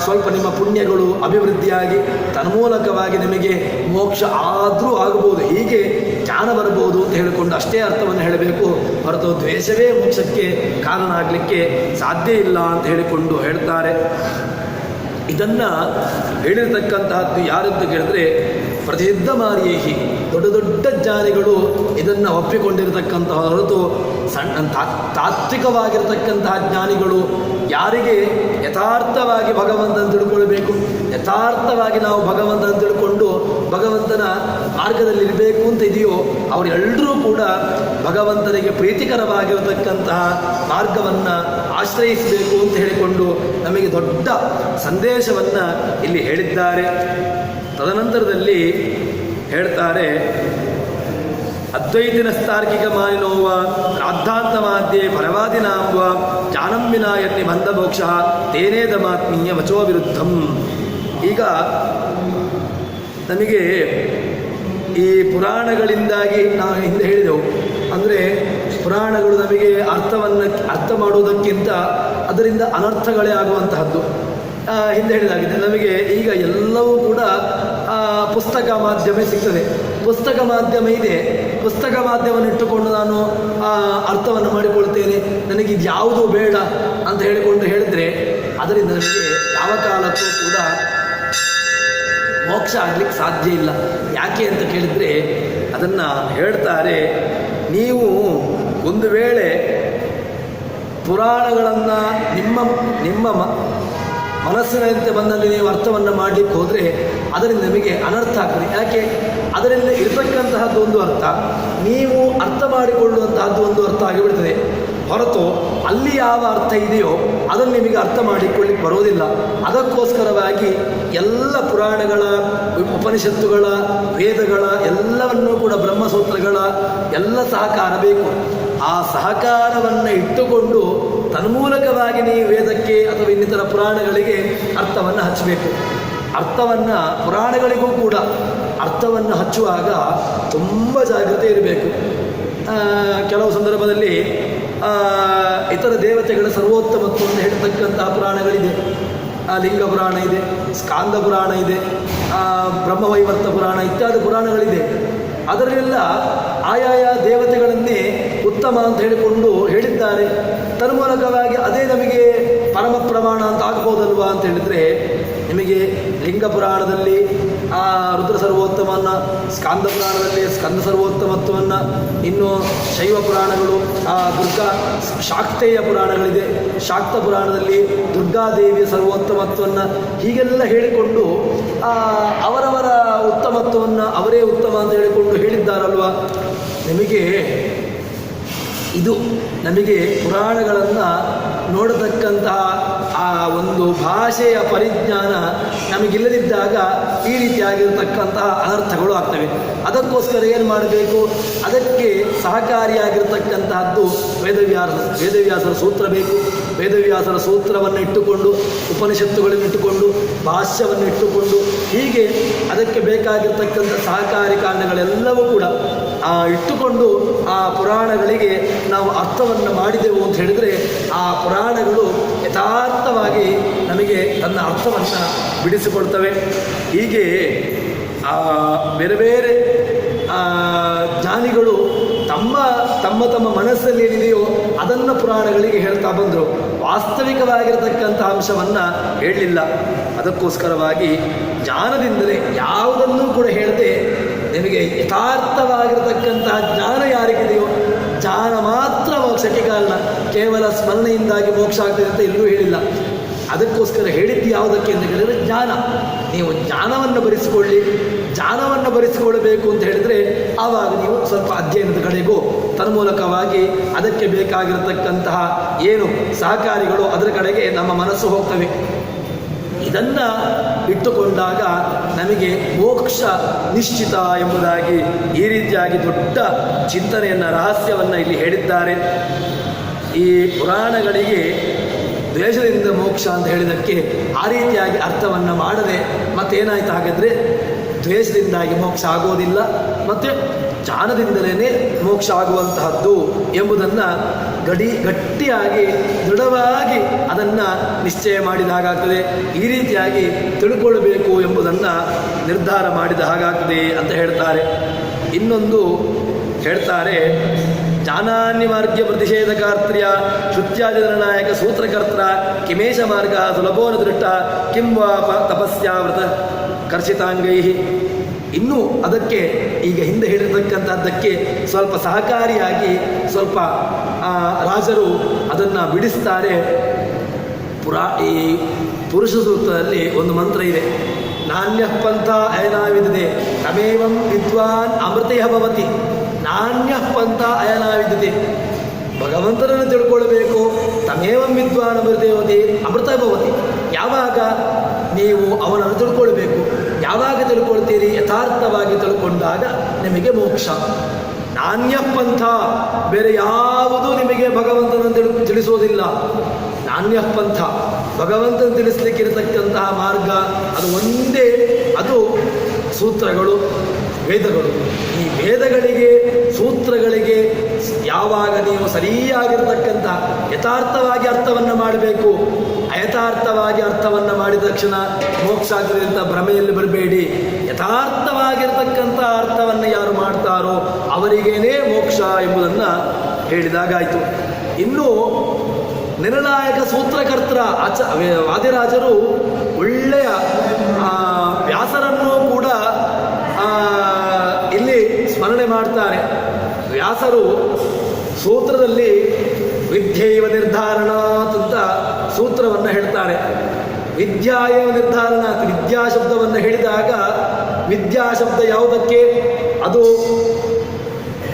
ಸ್ವಲ್ಪ ನಿಮ್ಮ ಪುಣ್ಯಗಳು ಅಭಿವೃದ್ಧಿಯಾಗಿ ತನ್ಮೂಲಕವಾಗಿ ನಿಮಗೆ ಮೋಕ್ಷ ಆದರೂ ಆಗಬಹುದು, ಹೀಗೆ ಜ್ಞಾನ ಬರಬಹುದು ಅಂತ ಹೇಳಿಕೊಂಡು ಅಷ್ಟೇ ಅರ್ಥವನ್ನು ಹೇಳಬೇಕು ಹೊರತು ದ್ವೇಷವೇ ಮೋಕ್ಷಕ್ಕೆ ಕಾರಣ ಆಗಲಿಕ್ಕೆ ಸಾಧ್ಯ ಇಲ್ಲ ಅಂತ ಹೇಳಿಕೊಂಡು ಹೇಳ್ತಾರೆ. ಇದನ್ನು ಹೇಳಿರ್ತಕ್ಕಂತಹದ್ದು ಯಾರಂತ ಕೇಳಿದ್ರೆ ಪ್ರಸಿದ್ಧ ಮಾರಿಯೇಹಿ, ದೊಡ್ಡ ಜ್ಞಾನಿಗಳು ಇದನ್ನು ಒಪ್ಪಿಕೊಂಡಿರತಕ್ಕಂತಹ ಹೊರತು ತಾತ್ವಿಕವಾಗಿರತಕ್ಕಂತಹ ಜ್ಞಾನಿಗಳು ಯಾರಿಗೆ ಯಥಾರ್ಥವಾಗಿ ಭಗವಂತನ ತಿಳ್ಕೊಳ್ಬೇಕು, ಯಥಾರ್ಥವಾಗಿ ನಾವು ಭಗವಂತನ ತಿಳ್ಕೊಂಡು ಭಗವಂತನ ಮಾರ್ಗದಲ್ಲಿ ಇರಬೇಕು ಅಂತ ಇದೆಯೋ ಅವರೆಲ್ಲರೂ ಕೂಡ ಭಗವಂತನಿಗೆ ಪ್ರೀತಿಕರವಾಗಿರತಕ್ಕಂತಹ ಮಾರ್ಗವನ್ನು ಆಶ್ರಯಿಸಬೇಕು ಅಂತ ಹೇಳಿಕೊಂಡು ನಮಗೆ ದೊಡ್ಡ ಸಂದೇಶವನ್ನು ಇಲ್ಲಿ ಹೇಳಿದ್ದಾರೆ. ತದನಂತರದಲ್ಲಿ ಹೇಳ್ತಾರೆ, ಅದ್ವೈತಿನಸ್ತಾರ್ಕಿಕ ಮಾನಿನೋವ ರಾದ್ಧಾಂತಮಾದ್ಯೆ ಪರವಾದಿನಾಂವ ಜ್ಞಾನಂ ವಿನಾ ಯನ್ನಿ ಬಂಧಮೋಕ್ಷ ತೇನೇದಮಾತ್ಮೀಯ ವಚೋ ವಿರುದ್ಧಂ. ಈಗ ನಮಗೆ ಈ ಪುರಾಣಗಳಿಂದಾಗಿ ನಾವು ಹಿಂದೆ ಹೇಳಿದೆವು, ಅಂದರೆ ಪುರಾಣಗಳು ನಮಗೆ ಅರ್ಥ ಮಾಡುವುದಕ್ಕಿಂತ ಅದರಿಂದ ಅನರ್ಥಗಳೇ ಆಗುವಂತಹದ್ದು ಹಿಂದೆ ಹೇಳಿದಾಗಿದೆ. ನಮಗೆ ಈಗ ಎಲ್ಲವೂ ಕೂಡ ಪುಸ್ತಕ ಮಾಧ್ಯಮ ಸಿಗ್ತದೆ, ಪುಸ್ತಕ ಮಾಧ್ಯಮ ಇದೆ, ಪುಸ್ತಕ ಮಾಧ್ಯಮವನ್ನು ಇಟ್ಟುಕೊಂಡು ನಾನು ಅರ್ಥವನ್ನು ಮಾಡಿಕೊಳ್ತೇನೆ, ನನಗಿದು ಯಾವುದೂ ಬೇಡ ಅಂತ ಹೇಳಿದರೆ ಅದರಿಂದ ನಮಗೆ ಯಾವ ಕಾಲಕ್ಕೂ ಕೂಡ ಮೋಕ್ಷ ಆಗಲಿಕ್ಕೆ ಸಾಧ್ಯ ಇಲ್ಲ. ಯಾಕೆ ಅಂತ ಕೇಳಿದರೆ ಅದನ್ನು ಹೇಳ್ತಾರೆ, ನೀವು ಒಂದು ವೇಳೆ ಪುರಾಣಗಳನ್ನು ನಿಮ್ಮ ಮನಸ್ಸಿನಂತೆ ಬಂದಂತೆ ನೀವು ಅರ್ಥವನ್ನು ಮಾಡಲಿಕ್ಕೆ ಹೋದರೆ ಅದರಿಂದ ನಿಮಗೆ ಅನರ್ಥ ಆಗ್ತದೆ. ಯಾಕೆ? ಅದರಿಂದ ಇರತಕ್ಕಂತಹದ್ದು ಒಂದು ಅರ್ಥ, ನೀವು ಅರ್ಥ ಮಾಡಿಕೊಳ್ಳುವಂತಹದ್ದು ಒಂದು ಅರ್ಥ ಆಗಿಬಿಡ್ತದೆ ಹೊರತು ಅಲ್ಲಿ ಯಾವ ಅರ್ಥ ಇದೆಯೋ ಅದನ್ನು ನಿಮಗೆ ಅರ್ಥ ಮಾಡಿಕೊಳ್ಳಿಕ್ಕೆ ಬರೋದಿಲ್ಲ. ಅದಕ್ಕೋಸ್ಕರವಾಗಿ ಎಲ್ಲ ಪುರಾಣಗಳ, ಉಪನಿಷತ್ತುಗಳ, ವೇದಗಳ ಎಲ್ಲವನ್ನೂ ಕೂಡ ಬ್ರಹ್ಮಸೂತ್ರಗಳ ಎಲ್ಲ ಸಹಕಾರ ಬೇಕು. ಆ ಸಹಕಾರವನ್ನು ಇಟ್ಟುಕೊಂಡು ತನ್ಮೂಲಕವಾಗಿ ನೀವು ವೇದಕ್ಕೆ ಅಥವಾ ಇನ್ನಿತರ ಪುರಾಣಗಳಿಗೆ ಅರ್ಥವನ್ನು ಹಚ್ಚಬೇಕು. ಅರ್ಥವನ್ನು ಪುರಾಣಗಳಿಗೂ ಕೂಡ ಅರ್ಥವನ್ನು ಹಚ್ಚುವಾಗ ತುಂಬ ಜಾಗ್ರತೆ ಇರಬೇಕು. ಕೆಲವು ಸಂದರ್ಭದಲ್ಲಿ ಇತರ ದೇವತೆಗಳ ಸರ್ವೋತ್ತಮತ್ವವನ್ನು ಹೇಳ್ತಕ್ಕಂತಹ ಪುರಾಣಗಳಿದೆ. ಲಿಂಗ ಪುರಾಣ ಇದೆ, ಸ್ಕಾಂದ ಪುರಾಣ ಇದೆ, ಬ್ರಹ್ಮವೈವರ್ತ ಪುರಾಣ ಇತ್ಯಾದಿ ಪುರಾಣಗಳಿದೆ. ಅದರಲ್ಲೆಲ್ಲ ಆಯಾಯ ದೇವತೆಗಳನ್ನೇ ಉತ್ತಮ ಅಂತ ಹೇಳಿಕೊಂಡು ಹೇಳಿದ್ದಾರೆ. ತನ್ಮೂಲಕವಾಗಿ ಅದೇ ನಮಗೆ ಪರಮ ಪ್ರಮಾಣ ಅಂತ ಆಗ್ಬೋದಲ್ವಾ ಅಂತ ಹೇಳಿದರೆ, ನಿಮಗೆ ಲಿಂಗ ಪುರಾಣದಲ್ಲಿ ರುದ್ರ ಸರ್ವೋತ್ತಮವನ್ನು, ಸ್ಕಾಂದ ಪುರಾಣದಲ್ಲಿ ಸ್ಕಂದ ಸರ್ವೋತ್ತಮತ್ವವನ್ನು, ಇನ್ನು ಶೈವ ಪುರಾಣಗಳು ದುರ್ಗಾ ಶಾಕ್ತೇಯ ಪುರಾಣಗಳಿದೆ, ಶಾಕ್ತ ಪುರಾಣದಲ್ಲಿ ದುರ್ಗಾದೇವಿಯ ಸರ್ವೋತ್ತಮತ್ವವನ್ನು ಹೀಗೆಲ್ಲ ಹೇಳಿಕೊಂಡು ಅವರವರ ಉತ್ತಮತ್ವವನ್ನು ಅವರೇ ಉತ್ತಮ ಅಂತ ಹೇಳಿಕೊಂಡು ನಮಗೆ ಪುರಾಣಗಳನ್ನು ನೋಡತಕ್ಕಂತಹ ಆ ಒಂದು ಭಾಷೆಯ ಪರಿಜ್ಞಾನ ನಮಗಿಲ್ಲದಿದ್ದಾಗ ಈ ರೀತಿಯಾಗಿರತಕ್ಕಂತಹ ಅನರ್ಥಗಳು ಆಗ್ತವೆ. ಅದಕ್ಕೋಸ್ಕರ ಏನು ಮಾಡಬೇಕು? ಅದಕ್ಕೆ ಸಹಕಾರಿಯಾಗಿರ್ತಕ್ಕಂತಹದ್ದು ವೇದವ್ಯಾಸರ ಸೂತ್ರ ಬೇಕು. ವೇದವ್ಯಾಸರ ಸೂತ್ರವನ್ನು ಇಟ್ಟುಕೊಂಡು, ಉಪನಿಷತ್ತುಗಳನ್ನು ಇಟ್ಟುಕೊಂಡು, ಭಾಷ್ಯವನ್ನು ಇಟ್ಟುಕೊಂಡು, ಹೀಗೆ ಅದಕ್ಕೆ ಬೇಕಾಗಿರ್ತಕ್ಕಂಥ ಸಹಕಾರಿ ಕಾರಣಗಳೆಲ್ಲವೂ ಕೂಡ ಇಟ್ಟುಕೊಂಡು ಆ ಪುರಾಣಗಳಿಗೆ ನಾವು ಅರ್ಥವನ್ನು ಮಾಡಿದೆವು ಅಂತ ಹೇಳಿದರೆ ಆ ಪುರಾಣಗಳು ಯಥಾರ್ಥವಾಗಿ ನಮಗೆ ತನ್ನ ಅರ್ಥವನ್ನು ಬಿಡಿಸಿಕೊಳ್ತವೆ. ಹೀಗೆ ಬೇರೆ ಬೇರೆ ಜ್ಞಾನಿಗಳು ತಮ್ಮ ತಮ್ಮ ತಮ್ಮ ಮನಸ್ಸಲ್ಲಿ ಏನಿದೆಯೋ ಅದನ್ನು ಪುರಾಣಗಳಿಗೆ ಹೇಳ್ತಾ ಬಂದರು. ವಾಸ್ತವಿಕವಾಗಿರತಕ್ಕಂಥ ಅಂಶವನ್ನು ಹೇಳಲಿಲ್ಲ. ಅದಕ್ಕೋಸ್ಕರವಾಗಿ ಜ್ಞಾನದಿಂದಲೇ ಯಾವುದನ್ನೂ ಕೂಡ ಹೇಳದೆ ನಿಮಗೆ ಯಥಾರ್ಥವಾಗಿರತಕ್ಕಂತಹ ಜ್ಞಾನ ಯಾರಿಗಿದೆಯೋ ಜ್ಞಾನ ಮಾತ್ರ ಮೋಕ್ಷಕ್ಕೆ ಕಾರಣ. ಕೇವಲ ಸ್ಮರಣೆಯಿಂದಾಗಿ ಮೋಕ್ಷ ಆಗ್ತದೆ ಅಂತ ಎಲ್ಲೂ ಹೇಳಿಲ್ಲ. ಅದಕ್ಕೋಸ್ಕರ ಹೇಳಿದ್ದು ಯಾವುದಕ್ಕೆ ಅಂತ ಹೇಳಿದರೆ ಜ್ಞಾನ. ನೀವು ಜ್ಞಾನವನ್ನು ಬರೆಸಿಕೊಳ್ಳಿ. ಜ್ಞಾನವನ್ನು ಬರೆಸಿಕೊಳ್ಳಬೇಕು ಅಂತ ಹೇಳಿದರೆ ಆವಾಗ ನೀವು ಸ್ವಲ್ಪ ಅಧ್ಯಯನದ ಕಡೆಗೂ ತನ್ಮೂಲಕವಾಗಿ ಅದಕ್ಕೆ ಬೇಕಾಗಿರತಕ್ಕಂತಹ ಏನು ಸಹಕಾರಿಗಳು ಅದರ ಕಡೆಗೆ ನಮ್ಮ ಮನಸ್ಸು ಹೋಗ್ತವೆ. ಇದನ್ನು ಇಟ್ಟುಕೊಂಡಾಗ ನಮಗೆ ಮೋಕ್ಷ ನಿಶ್ಚಿತ ಎಂಬುದಾಗಿ ಈ ರೀತಿಯಾಗಿ ದೊಡ್ಡ ಚಿಂತನೆಯನ್ನು, ರಹಸ್ಯವನ್ನು ಇಲ್ಲಿ ಹೇಳಿದ್ದಾರೆ. ಈ ಪುರಾಣಗಳಿಗೆ ದ್ವೇಷದಿಂದ ಮೋಕ್ಷ ಅಂತ ಹೇಳಿದ್ದಕ್ಕೆ ಆ ರೀತಿಯಾಗಿ ಅರ್ಥವನ್ನು ಮಾಡದೆ ಮತ್ತೇನಾಯ್ತು ಹಾಗಾದರೆ ದ್ವೇಷದಿಂದಾಗಿ ಮೋಕ್ಷ ಆಗೋದಿಲ್ಲ, ಮತ್ತು ಜ್ಞಾನದಿಂದಲೇ ಮೋಕ್ಷ ಆಗುವಂತಹದ್ದು ಎಂಬುದನ್ನು ಗಟ್ಟಿಯಾಗಿ ದೃಢವಾಗಿ ಅದನ್ನು ನಿಶ್ಚಯ ಮಾಡಿದ ಹಾಗಾಗ್ತದೆ. ಈ ರೀತಿಯಾಗಿ ತಿಳ್ಕೊಳ್ಬೇಕು ಎಂಬುದನ್ನು ನಿರ್ಧಾರ ಮಾಡಿದ ಹಾಗಾಗ್ತದೆ ಅಂತ ಹೇಳ್ತಾರೆ. ಇನ್ನೊಂದು ಹೇಳ್ತಾರೆ, ಜ್ಞಾನಾನ್ಯ ಮಾರ್ಗ್ಯ ಪ್ರತಿಷೇಧಕಾರ್ತ್ರ್ಯ ಶ್ರುತ್ಯಾದಿ ನಿರ್ಣಾಯಕ ಸೂತ್ರಕರ್ತ್ರ ಕಿಮೇಶ ಮಾರ್ಗ ಸುಲಭೋನ ದೃಷ್ಟ ಕಿಂ ವಾ ತಪಸ್ಯಾವೃತ ಕರ್ಷಿತಾಂಗೈ. ಇನ್ನೂ ಅದಕ್ಕೆ ಈಗ ಹಿಂದೆ ಹೇಳಿರ್ತಕ್ಕಂಥದ್ದಕ್ಕೆ ಸ್ವಲ್ಪ ಸಹಕಾರಿಯಾಗಿ ಸ್ವಲ್ಪ ರಾಜರು ಅದನ್ನು ಬಿಡಿಸ್ತಾರೆ. ಈ ಪುರುಷ ಸೂತ್ರದಲ್ಲಿ ಒಂದು ಮಂತ್ರ ಇದೆ, ನಾಣ್ಯ ಪಂಥ ಅಯನಾವಿದ್ಯತೆ ತಮೇವಂ ವಿದ್ವಾನ್ ಅಮೃತಯ ಭವತಿ. ನಾಣ್ಯ ಪಂಥ ಅಯನಾವಿದ್ಯತೆ, ಭಗವಂತನನ್ನು ತಿಳ್ಕೊಳ್ಬೇಕು. ತಮೇವಂ ವಿದ್ವಾನ್ ಅಮೃತಯವತಿ ಅಮೃತ ಭವತಿ. ಯಾವಾಗ ನೀವು ಅವನನ್ನು ತಿಳ್ಕೊಳ್ಬೇಕು, ಯಾವಾಗ ತಿಳ್ಕೊಳ್ತೀರಿ? ಯಥಾರ್ಥವಾಗಿ ತಿಳ್ಕೊಂಡಾಗ ನಿಮಗೆ ಮೋಕ್ಷ. ನಾಣ್ಯ ಪಂಥ, ಬೇರೆ ಯಾವುದೂ ನಿಮಗೆ ಭಗವಂತನನ್ನು ತಿಳಿಸೋದಿಲ್ಲ. ನಾಣ್ಯ ಪಂಥ, ಭಗವಂತನ ತಿಳಿಸ್ಲಿಕ್ಕಿರತಕ್ಕಂತಹ ಮಾರ್ಗ ಅದು ಒಂದೇ, ಅದು ಸೂತ್ರಗಳು, ವೇದಗಳು. ಈ ವೇದಗಳಿಗೆ, ಸೂತ್ರಗಳಿಗೆ ಯಾವಾಗ ನೀವು ಸರಿಯಾಗಿರ್ತಕ್ಕಂಥ ಯಥಾರ್ಥವಾಗಿ ಅರ್ಥವನ್ನು ಮಾಡಬೇಕು. ಅಯಥಾರ್ಥವಾಗಿ ಅರ್ಥವನ್ನು ಮಾಡಿದ ತಕ್ಷಣ ಮೋಕ್ಷ ಆಗ್ತದೆ ಅಂತ ಭ್ರಮೆಯಲ್ಲಿ ಬರಬೇಡಿ. ಯಥಾರ್ಥವಾಗಿರ್ತಕ್ಕಂಥ ಅರ್ಥವನ್ನು ಯಾರು ಮಾಡ್ತಾರೋ ಅವರಿಗೇನೇ ಮೋಕ್ಷ ಎಂಬುದನ್ನು ಹೇಳಿದಾಗಾಯಿತು. ಇನ್ನು ನಿರ್ಣಾಯಕ ಸೂತ್ರಕರ್ತರ ವಾದಿರಾಜರು ಒಳ್ಳೆಯ ವ್ಯಾಸರನ್ನು ಕೂಡ ಇಲ್ಲಿ ಸ್ಮರಣೆ ಮಾಡ್ತಾರೆ. ವ್ಯಾಸರು ಸೂತ್ರದಲ್ಲಿ ವಿದ್ಯೆಯವ ನಿರ್ಧಾರಣಾತ್ ಅಂತ ಸೂತ್ರವನ್ನು ಹೇಳ್ತಾರೆ. ವಿದ್ಯಾಯವ ನಿರ್ಧಾರಣಾತ್, ವಿದ್ಯಾ ಶಬ್ದವನ್ನು ಹೇಳಿದಾಗ ವಿದ್ಯಾ ಶಬ್ದ ಯಾವುದಕ್ಕೆ? ಅದು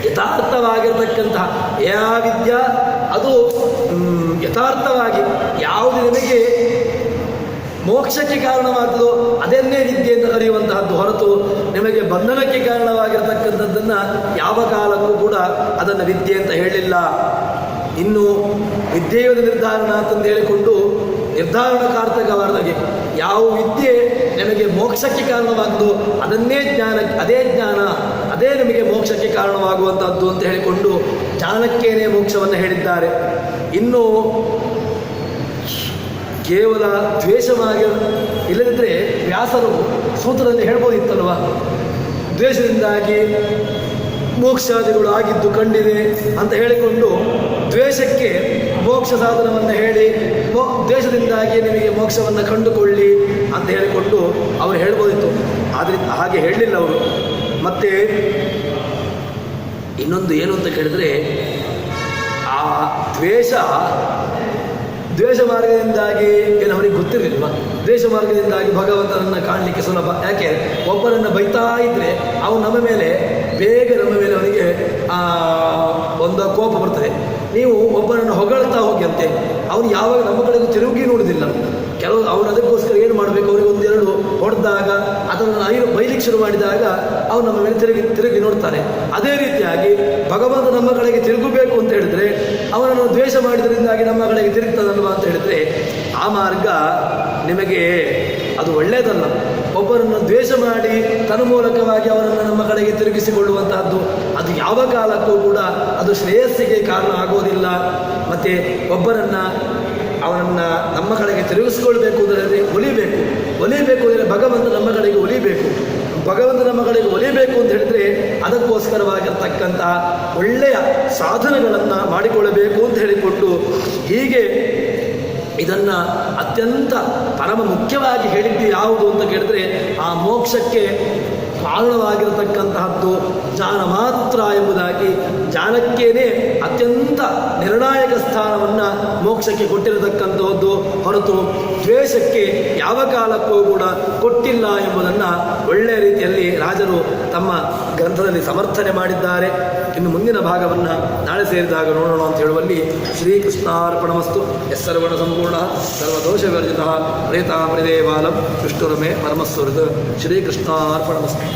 ಯಥಾರ್ಥವಾಗಿರತಕ್ಕಂತಹ ಯಾ ವಿದ್ಯಾ, ಅದು ಯಥಾರ್ಥವಾಗಿ ಯಾವುದು ನಿಮಗೆ ಮೋಕ್ಷಕ್ಕೆ ಕಾರಣವಾಗ್ತದೋ ಅದನ್ನೇ ವಿದ್ಯೆ ಅಂತ ಕರೆಯುವಂತಹದ್ದು ಹೊರತು ನಿಮಗೆ ಬಂಧನಕ್ಕೆ ಕಾರಣವಾಗಿರತಕ್ಕಂಥದ್ದನ್ನು ಯಾವ ಕಾಲಕ್ಕೂ ಕೂಡ ಅದನ್ನು ವಿದ್ಯೆ ಅಂತ ಹೇಳಿಲ್ಲ. ಇನ್ನು ವಿದ್ಯೆಯ ನಿರ್ಧಾರಣ ಅಂತಂದು ಹೇಳಿಕೊಂಡು ನಿರ್ಧಾರಣಕಾರ್ಥಕವಾದಾಗ ಯಾವ ವಿದ್ಯೆ ನಿಮಗೆ ಮೋಕ್ಷಕ್ಕೆ ಕಾರಣವಾಗುವುದು ಅದನ್ನೇ ಜ್ಞಾನ, ಅದೇ ನಿಮಗೆ ಮೋಕ್ಷಕ್ಕೆ ಕಾರಣವಾಗುವಂಥದ್ದು ಅಂತ ಹೇಳಿಕೊಂಡು ಜ್ಞಾನಕ್ಕೇನೆ ಮೋಕ್ಷವನ್ನು ಹೇಳಿದ್ದಾರೆ. ಇನ್ನು ಕೇವಲ ದ್ವೇಷವಾಗಿ ಇಲ್ಲದಿದ್ದರೆ ವ್ಯಾಸರು ಸೂತ್ರದಲ್ಲಿ ಹೇಳ್ಬೋದಿತ್ತಲ್ವ, ದ್ವೇಷದಿಂದಾಗಿ ಮೋಕ್ಷಾದಿಗಳು ಆಗಿದ್ದು ಕಂಡಿದೆ ಅಂತ ಹೇಳಿಕೊಂಡು ದ್ವೇಷಕ್ಕೆ ಮೋಕ್ಷ ಸಾಧನವನ್ನು ಹೇಳಿ ದ್ವೇಷದಿಂದಾಗಿ ನಿಮಗೆ ಮೋಕ್ಷವನ್ನು ಕಂಡುಕೊಳ್ಳಿ ಅಂತ ಹೇಳಿಕೊಂಡು ಅವರು ಹೇಳ್ಬೋದಿತ್ತು. ಆದರೆ ಹಾಗೆ ಹೇಳಲಿಲ್ಲ ಅವರು. ಮತ್ತು ಇನ್ನೊಂದು ಏನು ಅಂತ ಕೇಳಿದರೆ, ಆ ದ್ವೇಷ ಮಾರ್ಗದಿಂದಾಗಿ ಏನು ಅವನಿಗೆ ಗೊತ್ತಿರಲಿಲ್ವ? ದ್ವೇಷ ಮಾರ್ಗದಿಂದಾಗಿ ಭಗವಂತನನ್ನು ಕಾಣಲಿಕ್ಕೆ ಸುಲಭ. ಯಾಕೆ? ಒಬ್ಬರನ್ನು ಬೈತಾ ಇದ್ದರೆ ಅವನು ಬೇಗ ನಮ್ಮ ಮೇಲೆ ಅವನಿಗೆ ಒಂದು ಕೋಪ ಬರ್ತದೆ. ನೀವು ಒಬ್ಬರನ್ನು ಹೊಗಳ್ತಾ ಹೋಗಿ ಅಂತೆ, ಅವನು ಯಾವಾಗ ನಮ್ಮ ಕಡೆಗೂ ತಿರುಗಿ ನೋಡುವುದಿಲ್ಲ. ಕೆಲವು ಅವನು ಅದಕ್ಕೋಸ್ಕರ ಏನು ಮಾಡಬೇಕು, ಅವರಿಗೆ ಒಂದೆರಡು ಹೊಡೆದಾಗ ಅದನ್ನು ಬೈಲಿಕ್ಕೆ ಶುರು ಮಾಡಿದಾಗ ಅವನು ನಮ್ಮ ಮೇಲೆ ತಿರುಗಿ ನೋಡ್ತಾನೆ. ಅದೇ ರೀತಿಯಾಗಿ ಭಗವಂತ ನಮ್ಮ ಕಡೆಗೆ ತಿರುಗಬೇಕು ಅಂತ ಹೇಳಿದ್ರೆ ಅವನನ್ನು ದ್ವೇಷ ಮಾಡಿದ್ರಿಂದಾಗಿ ನಮ್ಮ ಕಡೆಗೆ ತಿರುಗ್ತದಲ್ವಾ ಅಂತ ಹೇಳಿದ್ರೆ ಆ ಮಾರ್ಗ ನಿಮಗೆ ಅದು ಒಳ್ಳೆಯದಲ್ಲ. ಒಬ್ಬರನ್ನು ದ್ವೇಷ ಮಾಡಿ ತನ್ಮೂಲಕವಾಗಿ ಅವರನ್ನು ನಮ್ಮ ಕಡೆಗೆ ತಿರುಗಿಸಿಕೊಳ್ಳುವಂತಹದ್ದು ಅದು ಯಾವ ಕಾಲಕ್ಕೂ ಕೂಡ ಅದು ಶ್ರೇಯಸ್ಸಿಗೆ ಕಾರಣ ಆಗೋದಿಲ್ಲ. ಮತ್ತು ಅವನನ್ನು ನಮ್ಮ ಕಡೆಗೆ ತಿರುಗಿಸ್ಕೊಳ್ಬೇಕು ಅಂದರೆ ಒಲಿಬೇಕು ಅಂದರೆ ಭಗವಂತ ನಮ್ಮ ಕಡೆಗೆ ಒಲಿಬೇಕು. ಭಗವಂತ ನಮ್ಮ ಕಡೆಗೆ ಒಲಿಬೇಕು ಅಂತ ಹೇಳಿದರೆ ಅದಕ್ಕೋಸ್ಕರವಾಗಿರ್ತಕ್ಕಂತಹ ಒಳ್ಳೆಯ ಸಾಧನೆಗಳನ್ನು ಮಾಡಿಕೊಳ್ಳಬೇಕು ಅಂತ ಹೇಳಿಕೊಂಡು ಹೀಗೆ ಇದನ್ನು ಅತ್ಯಂತ ಪರಮ ಮುಖ್ಯವಾಗಿ ಹೇಳಿದ್ದು ಯಾವುದು ಅಂತ ಕೇಳಿದ್ರೆ ಆ ಮೋಕ್ಷಕ್ಕೆ ಕಾರಣವಾಗಿರತಕ್ಕಂತಹದ್ದು ಜ್ಞಾನ ಮಾತ್ರ ಎಂಬುದಾಗಿ, ಜ್ಞಾನಕ್ಕೇನೆ ಅತ್ಯಂತ ನಿರ್ಣಾಯಕ ಸ್ಥಾನವನ್ನು ಮೋಕ್ಷಕ್ಕೆ ಕೊಟ್ಟಿರತಕ್ಕಂಥದ್ದು ಹೊರತು ದ್ವೇಷಕ್ಕೆ ಯಾವ ಕಾಲಕ್ಕೂ ಕೂಡ ಕೊಟ್ಟಿಲ್ಲ ಎಂಬುದನ್ನು ಒಳ್ಳೆಯ ರೀತಿಯಲ್ಲಿ ರಾಜರು ತಮ್ಮ ಗ್ರಂಥದಲ್ಲಿ ಸಮರ್ಥನೆ ಮಾಡಿದ್ದಾರೆ. ಇನ್ನು ಮುಂದಿನ ಭಾಗವನ್ನು ನಾಳೆ ಸೇರಿದಾಗ ನೋಡೋಣ ಅಂತ ಹೇಳುವಲ್ಲಿ ಶ್ರೀಕೃಷ್ಣಾರ್ಪಣಮಸ್ತು. ಯಸ್ಸರ್ವಣ ಸಂಪೂರ್ಣ ಸರ್ವದೋಷವಿರ್ಜಿತ ಪ್ರೇತಾಮೃದೇವಾಲಂ ವಿಷ್ಣುರಮೇ ಪರಮಸ್ವೃತ. ಶ್ರೀಕೃಷ್ಣಾರ್ಪಣಮಸ್ತು.